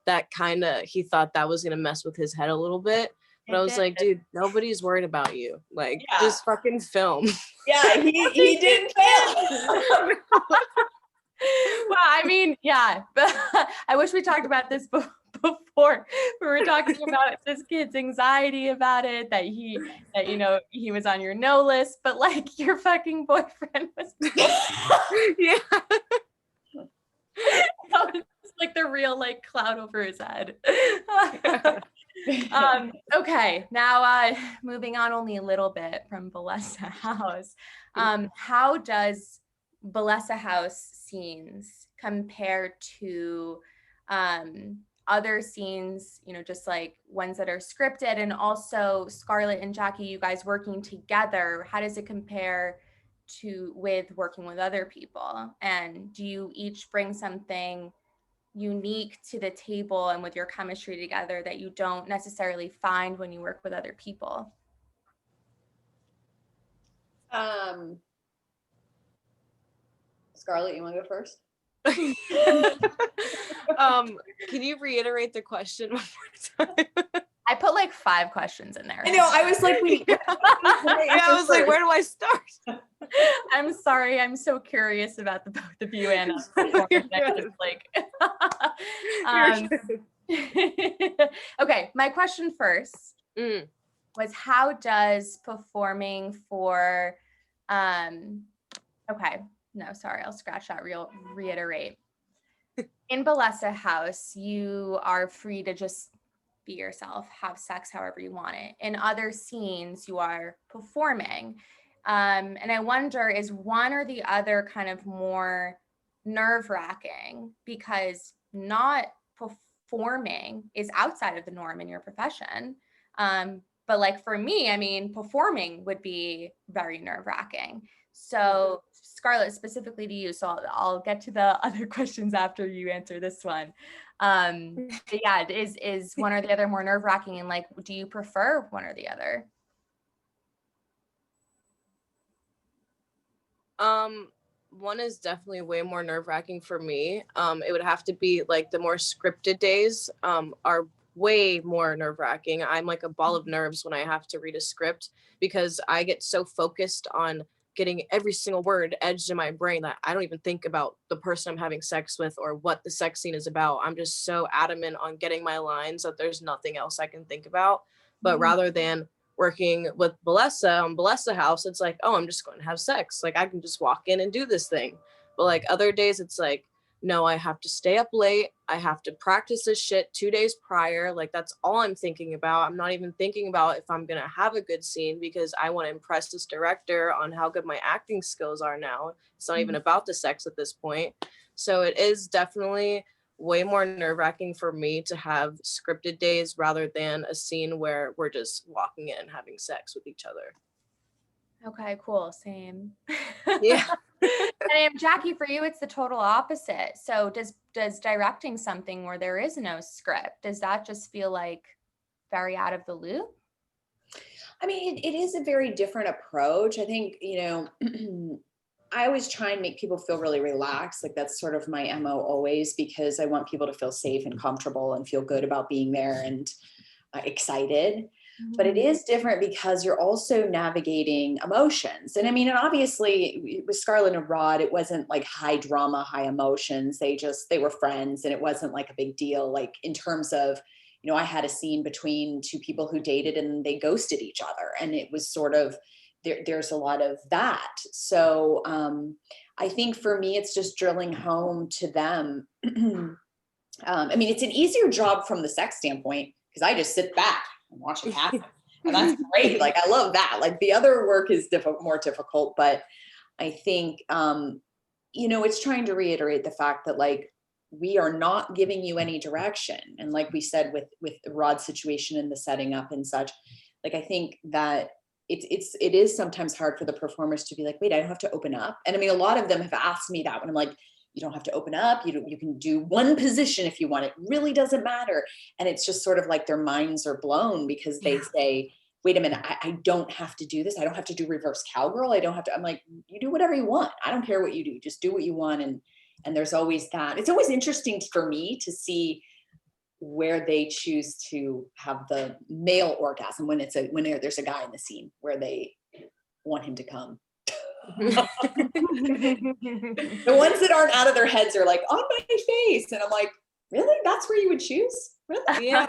that he thought that was gonna mess with his head a little bit. But I was like, dude, nobody's worried about you. Like, just fucking film. Yeah, he didn't fail. Well, I mean, yeah, but I wish we talked about this before. We were talking about this kid's anxiety about it, that he was on your no list, but like your fucking boyfriend was. Yeah. It's like the real like cloud over his head. Okay, now moving on only a little bit from Bellesa House. How does Bellesa House scenes compare to other scenes, just like ones that are scripted, and also Scarlit and Jacky, you guys working together? How does it compare with working with other people? And do you each bring something unique to the table and with your chemistry together that you don't necessarily find when you work with other people? Scarlit, you want to go first? Can you reiterate the question one more time? I put like 5 questions in there. I know. I was like, wait. I was like, where do I start? I'm sorry. I'm so curious about the both of you, Anna. Okay, my question first was, how does performing for I'll scratch that. Reiterate. In Bellesa House, you are free to just be yourself, have sex however you want it. In other scenes, you are performing. And I wonder, is one or the other kind of more nerve-wracking, because not performing is outside of the norm in your profession. But like for me, I mean, performing would be very nerve-wracking. So Scarlit, specifically to you, so I'll get to the other questions after you answer this one. But yeah, is one or the other more nerve-wracking, and like, do you prefer one or the other? One is definitely way more nerve-wracking for me. It would have to be like the more scripted days are way more nerve-wracking. I'm like a ball of nerves when I have to read a script because I get so focused on getting every single word edged in my brain that I don't even think about the person I'm having sex with or what the sex scene is about. I'm just so adamant on getting my lines that there's nothing else I can think about. But rather than working with Bellesa on Bellesa House, it's like, oh, I'm just going to have sex. Like I can just walk in and do this thing. But like other days, it's like, no, I have to stay up late. I have to practice this shit 2 days prior. Like that's all I'm thinking about. I'm not even thinking about if I'm going to have a good scene because I want to impress this director on how good my acting skills are now. It's not even about the sex at this point. So it is definitely way more nerve-wracking for me to have scripted days rather than a scene where we're just walking in and having sex with each other. Okay, cool. Same. Yeah. And Jacky, for you, it's the total opposite. So does directing something where there is no script, does that just feel like very out of the loop? I mean, it is a very different approach. I think, I always try and make people feel really relaxed. Like that's sort of my MO always, because I want people to feel safe and comfortable and feel good about being there and excited. But it is different because you're also navigating emotions. And I mean, and obviously with Scarlit and Rod, it wasn't like high drama, high emotions. They were friends, and it wasn't like a big deal. Like in terms of, I had a scene between two people who dated and they ghosted each other. And it was sort of, there's a lot of that. So I think for me, it's just drilling home to them. I mean, it's an easier job from the sex standpoint because I just sit back and watch it happen. And that's great. Like, I love that. Like the other work is more difficult, but I think, it's trying to reiterate the fact that like, we are not giving you any direction. And like we said, with the Rod situation and the setting up and such, like, I think that it is sometimes hard for the performers to be like, wait, I don't have to open up. And I mean, a lot of them have asked me that when I'm like, you don't have to open up. You can do one position if you want. It really doesn't matter. And it's just sort of like their minds are blown because they say, wait a minute, I don't have to do this. I don't have to do reverse cowgirl. I don't have to. I'm like, you do whatever you want. I don't care what you do. Just do what you want. And there's always that. It's always interesting for me to see where they choose to have the male orgasm when there's a guy in the scene where they want him to come. The ones that aren't out of their heads are like on my face, and I'm like, really? That's where you would choose? Really? Yeah.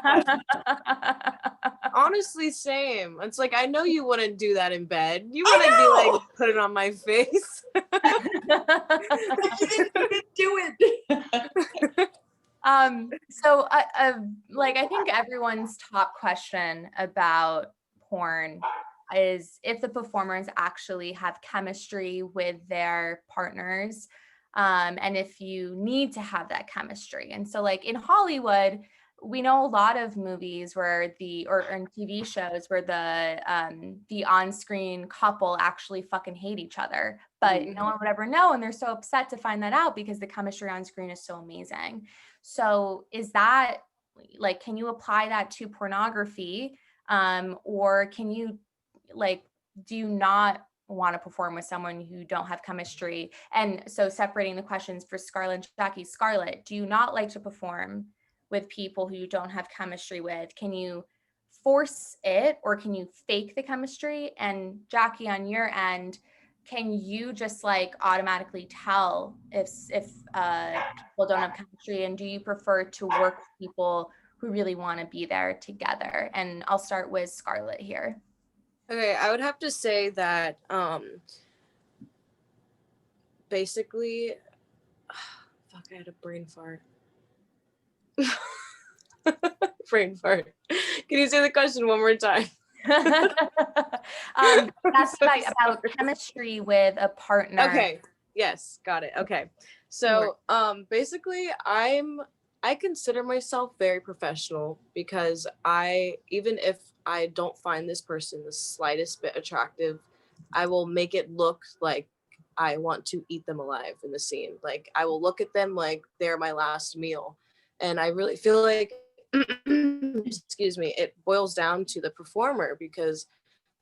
Honestly, same. It's like, I know you wouldn't do that in bed. You wouldn't be like, put it on my face. You didn't do it. So like, I think everyone's top question about porn is if the performers actually have chemistry with their partners, and if you need to have that chemistry. And so like in Hollywood, we know a lot of movies where or in TV shows where the on-screen couple actually fucking hate each other, but no one would ever know. And they're so upset to find that out because the chemistry on screen is so amazing. So is that like, can you apply that to pornography? Or can you do you not want to perform with someone who don't have chemistry? And so separating the questions for Scarlit and Jacky. Scarlit, do you not like to perform with people who you don't have chemistry with? Can you force it or can you fake the chemistry? And Jacky, on your end, can you just like automatically tell if people don't have chemistry? And do you prefer to work with people who really want to be there together? And I'll start with Scarlit here. Okay, I would have to say that basically, fuck, I had a brain fart. Brain fart. Can you say the question one more time? That's about chemistry with a partner. Okay. Yes, got it. Okay. So basically I consider myself very professional because even if I don't find this person the slightest bit attractive, I will make it look like I want to eat them alive in the scene. Like I will look at them like they're my last meal. And I really feel like, excuse me, it boils down to the performer, because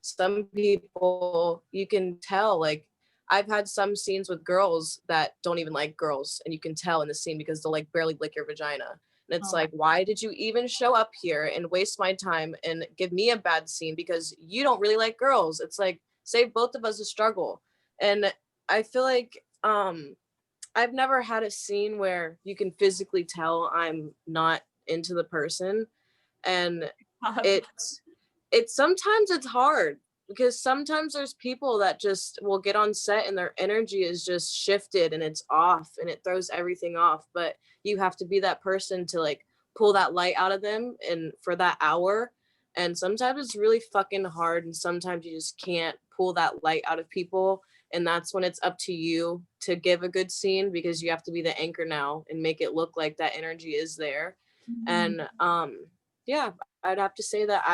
some people, you can tell, like, I've had some scenes with girls that don't even like girls, and you can tell in the scene because they'll like barely lick your vagina. And it's like, why did you even show up here and waste my time and give me a bad scene because you don't really like girls? It's like, save both of us a struggle. And I feel like I've never had a scene where you can physically tell I'm not into the person. And it's sometimes it's hard, because sometimes there's people that just will get on set and their energy is just shifted and it's off and it throws everything off. But you have to be that person to like pull that light out of them and for that hour. And sometimes it's really fucking hard, and sometimes you just can't pull that light out of people. And that's when it's up to you to give a good scene, because you have to be the anchor now and make it look like that energy is there. And yeah, I'd have to say that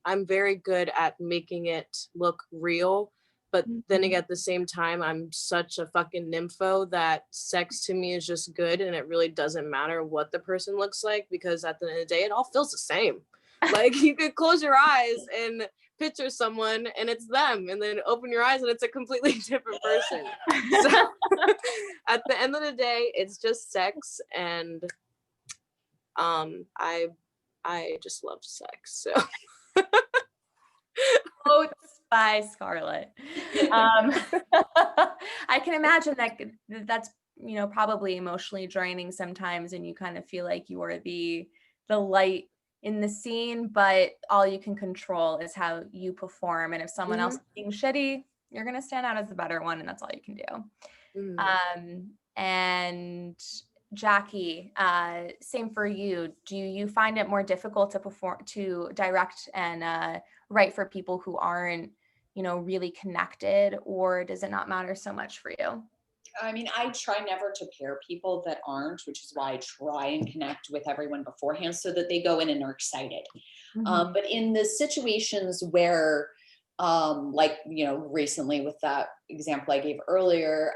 I'm very good at making it look real, but then again, at the same time, I'm such a fucking nympho that sex to me is just good, and it really doesn't matter what the person looks like, because at the end of the day, it all feels the same. Like, you could close your eyes and picture someone and it's them, and then open your eyes and it's a completely different person. So at the end of the day, it's just sex, and I just love sex. So Quotes by Scarlit. I can imagine that that's, you know, probably emotionally draining sometimes, and you kind of feel like you are the light in the scene, but all you can control is how you perform. And if someone else is being shitty, you're gonna stand out as the better one, and that's all you can do. And Jacky, same for you. Do you find it more difficult to direct and write for people who aren't, you know, really connected, or does it not matter so much for you? I mean, I try never to pair people that aren't, which is why I try and connect with everyone beforehand so that they go in and are excited. But in the situations where, like, you know, recently with that example I gave earlier,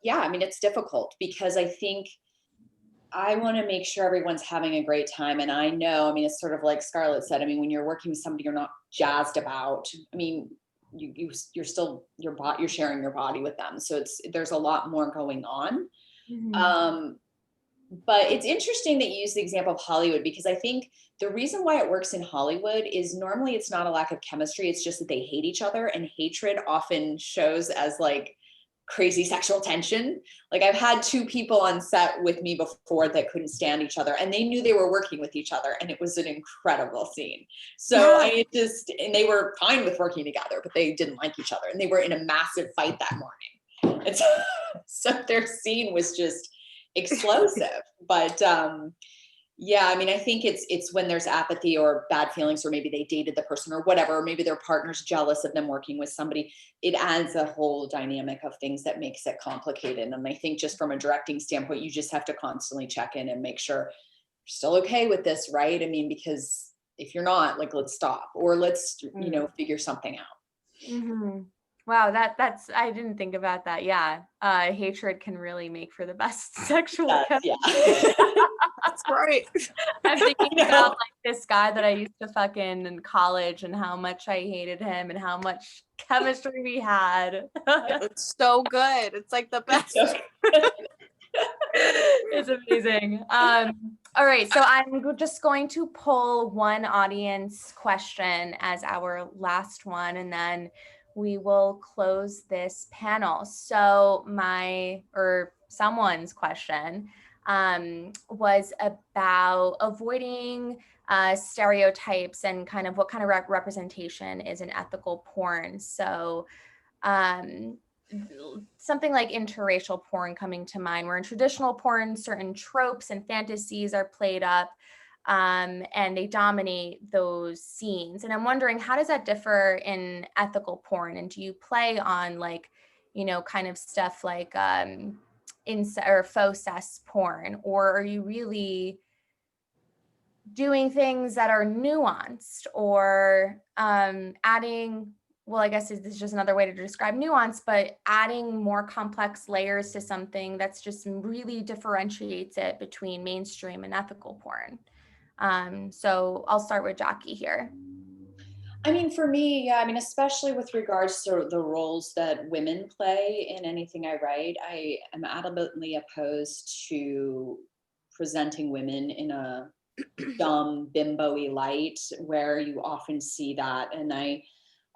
yeah, I mean, it's difficult because I think I want to make sure everyone's having a great time. And I know, I mean, it's sort of like Scarlett said, I mean, when you're working with somebody you're not jazzed about, I mean, you're still you're sharing your body with them, so there's a lot more going on. But it's interesting that you use the example of Hollywood, because I think the reason why it works in Hollywood is normally it's not a lack of chemistry, it's just that they hate each other, and hatred often shows as like crazy sexual tension. Like, I've had two people on set with me before that couldn't stand each other, and they knew they were working with each other, and it was an incredible scene. So and they were fine with working together, but they didn't like each other, and they were in a massive fight that morning. And so their scene was just explosive. But yeah, I mean, I think it's when there's apathy or bad feelings, or maybe they dated the person or whatever, or maybe their partner's jealous of them working with somebody. It adds a whole dynamic of things that makes it complicated. And I think just from a directing standpoint, you just have to constantly check in and make sure you're still okay with this, right? I mean, because if you're not, like, let's stop, or let's, you know, figure something out. Wow, that's I didn't think about that. Yeah, hatred can really make for the best sexual chemistry. Yeah. That's right. I'm thinking about like this guy that I used to fuck in college, and how much I hated him and how much chemistry we had. It's so good. It's like the best. It's amazing. All right, so I'm just going to pull one audience question as our last one, and then we will close this panel. So someone's question was about avoiding stereotypes and kind of what kind of representation is in ethical porn. So something like interracial porn coming to mind, where in traditional porn, certain tropes and fantasies are played up, and they dominate those scenes. And I'm wondering, how does that differ in ethical porn? And do you play on, like, you know, kind of stuff like or faux cess porn, or are you really doing things that are nuanced, or adding well, I guess this is just another way to describe nuance, but adding more complex layers to something that's just really differentiates it between mainstream and ethical porn. So I'll start with Jacky here. I mean, for me, yeah, I mean, especially with regards to the roles that women play in anything I write, I am adamantly opposed to presenting women in a dumb, bimbo-y light where you often see that. And I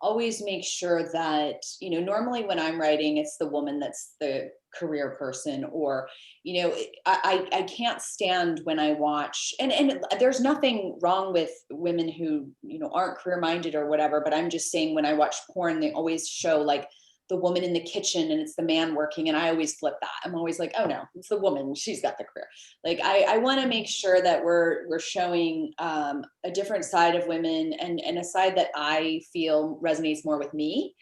always make sure that, you know, normally when I'm writing, it's the woman that's the career person, or, you know, I can't stand when I watch, and there's nothing wrong with women who, you know, aren't career minded or whatever, but I'm just saying when I watch porn, they always show like the woman in the kitchen and it's the man working. And I always flip that. I'm always like, oh no, it's the woman. She's got the career. Like I want to make sure that we're showing a different side of women, and a side that I feel resonates more with me,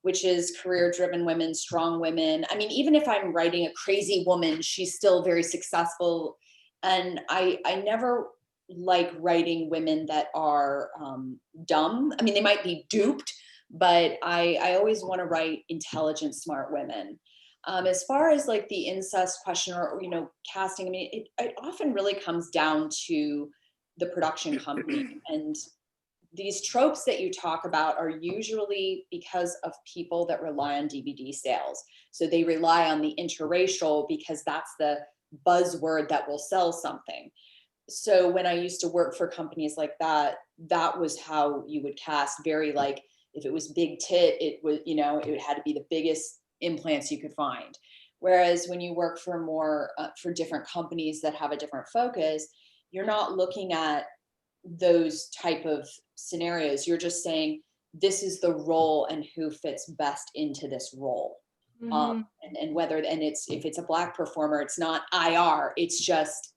which is career driven women, strong women. I mean, even if I'm writing a crazy woman, she's still very successful. And I never like writing women that are dumb. I mean, they might be duped, but I always want to write intelligent, smart women. As far as like the incest question, or, you know, casting, I mean, it often really comes down to the production company. And these tropes that you talk about are usually because of people that rely on DVD sales. So they rely on the interracial because that's the buzzword that will sell something. So when I used to work for companies like that, that was how you would cast. Very like, if it was big tit, it was, you know, it had to be the biggest implants you could find. Whereas when you work for more for different companies that have a different focus, you're not looking at those type of scenarios. You're just saying this is the role and who fits best into this role. Mm-hmm. And whether, and it's, if it's a Black performer, it's not IR, it's just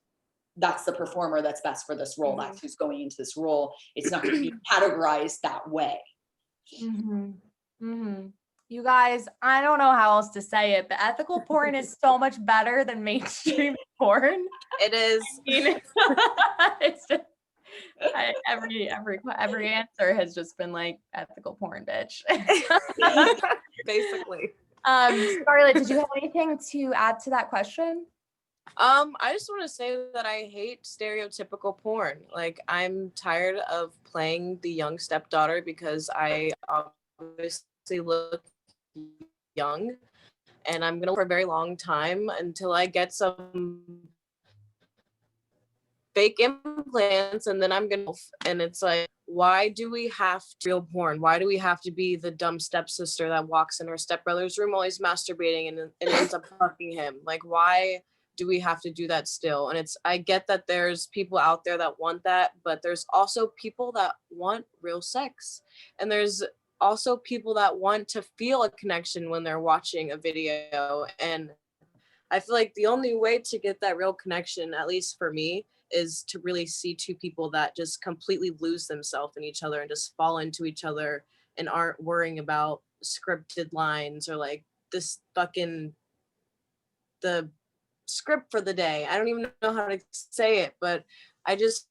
that's the performer that's best for this role. That's who's going into this role. It's not going to be categorized that way. Mm-hmm. Mm-hmm. You guys, I don't know how else to say it, but ethical porn is so much better than mainstream porn. It is. It's just, every answer has just been like ethical porn, bitch. Basically. Scarlit, did you have anything to add to that question? I just want to say that I hate stereotypical porn. Like, I'm tired of playing the young stepdaughter because I obviously look young, and I'm gonna for a very long time until I get some fake implants, and then I'm gonna, and it's like, why do we have to real porn? Why do we have to be the dumb stepsister that walks in her stepbrother's room while he's masturbating and ends up fucking him? Like, why do we have to do that still? And it's, I get that there's people out there that want that, but there's also people that want real sex, and there's also people that want to feel a connection when they're watching a video. And I feel like the only way to get that real connection, at least for me, is to really see two people that just completely lose themselves in each other and just fall into each other and aren't worrying about scripted lines or like this fucking the script for the day. I don't even know how to say it, but I just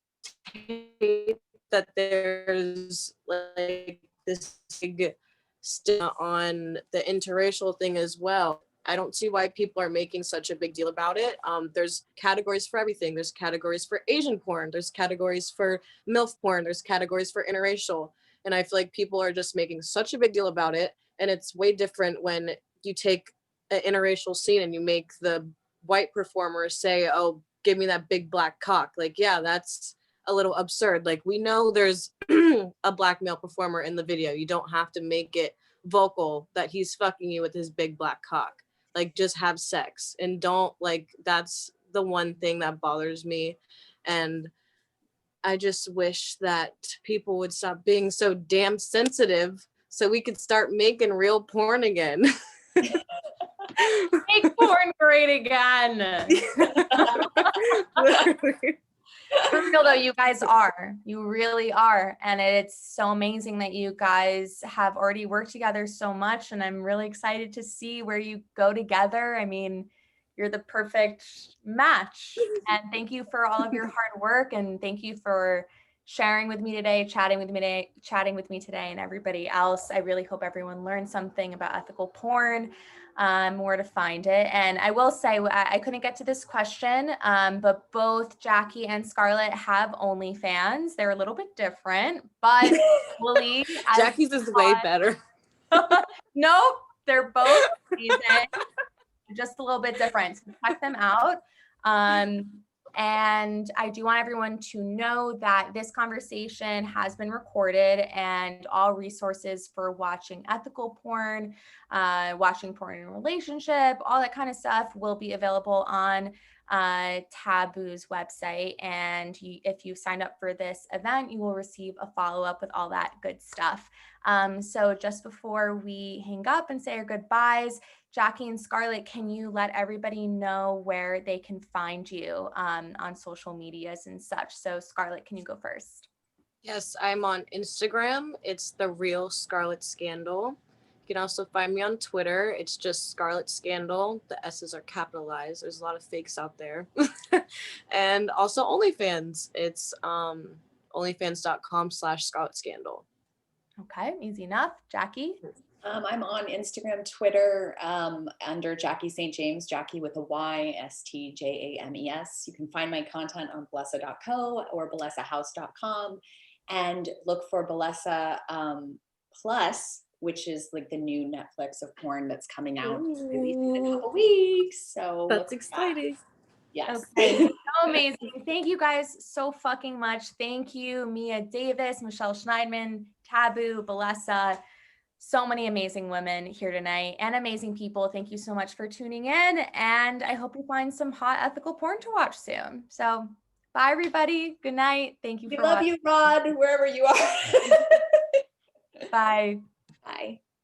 hate that there's like this big stigma on the interracial thing as well. I don't see why people are making such a big deal about it. There's categories for everything. There's categories for Asian porn. There's categories for MILF porn. There's categories for interracial. And I feel like people are just making such a big deal about it. And it's way different when you take an interracial scene and you make the white performer say, oh, give me that big black cock. Like, yeah, that's a little absurd. Like, we know there's a Black male performer in the video. You don't have to make it vocal that he's fucking you with his big black cock. Like, just have sex, and don't, like, that's the one thing that bothers me. And I just wish that people would stop being so damn sensitive so we could start making real porn again. Make porn great again. For real though, you guys are. You really are. And it's so amazing that you guys have already worked together so much. And I'm really excited to see where you go together. I mean, you're the perfect match. And thank you for all of your hard work. And thank you for sharing with me today, chatting with me today, and everybody else. I really hope everyone learned something about ethical porn, where to find it. And I will say, I couldn't get to this question, but both Jacky and Scarlit have OnlyFans. They're a little bit different, but Jacky's is way better. Nope, they're both amazing, just a little bit different. So check them out. And I do want everyone to know that this conversation has been recorded, and all resources for watching ethical porn, watching porn in a relationship, all that kind of stuff will be available on Taboo's website. And if you signed up for this event, you will receive a follow-up with all that good stuff. So just before we hang up and say our goodbyes, Jacky and Scarlit, can you let everybody know where they can find you on social medias and such? So Scarlit, can you go first? Yes, I'm on Instagram. It's The Real Scarlit Scandal. You can also find me on Twitter. It's just Scarlit Scandal. The S's are capitalized. There's a lot of fakes out there. And also OnlyFans. It's onlyfans.com/Scarlit Scandal. Okay, easy enough. Jacky? I'm on Instagram, Twitter, under Jacky St. James, Jacky with a Y, STJAMES. You can find my content on Bellesa.co or BellesaHouse.com, and look for Bellesa Plus, which is like the new Netflix of porn that's coming out, releasing in a couple weeks. So that's exciting. Yes. Okay. So amazing. Thank you guys so fucking much. Thank you, Mia Davis, Michelle Schneidman, Taboo, Bellesa. So many amazing women here tonight and amazing people. Thank you so much for tuning in. And I hope you find some hot ethical porn to watch soon. So bye, everybody. Good night. Thank you for watching. We love you, Rod, wherever you are. Bye. Bye.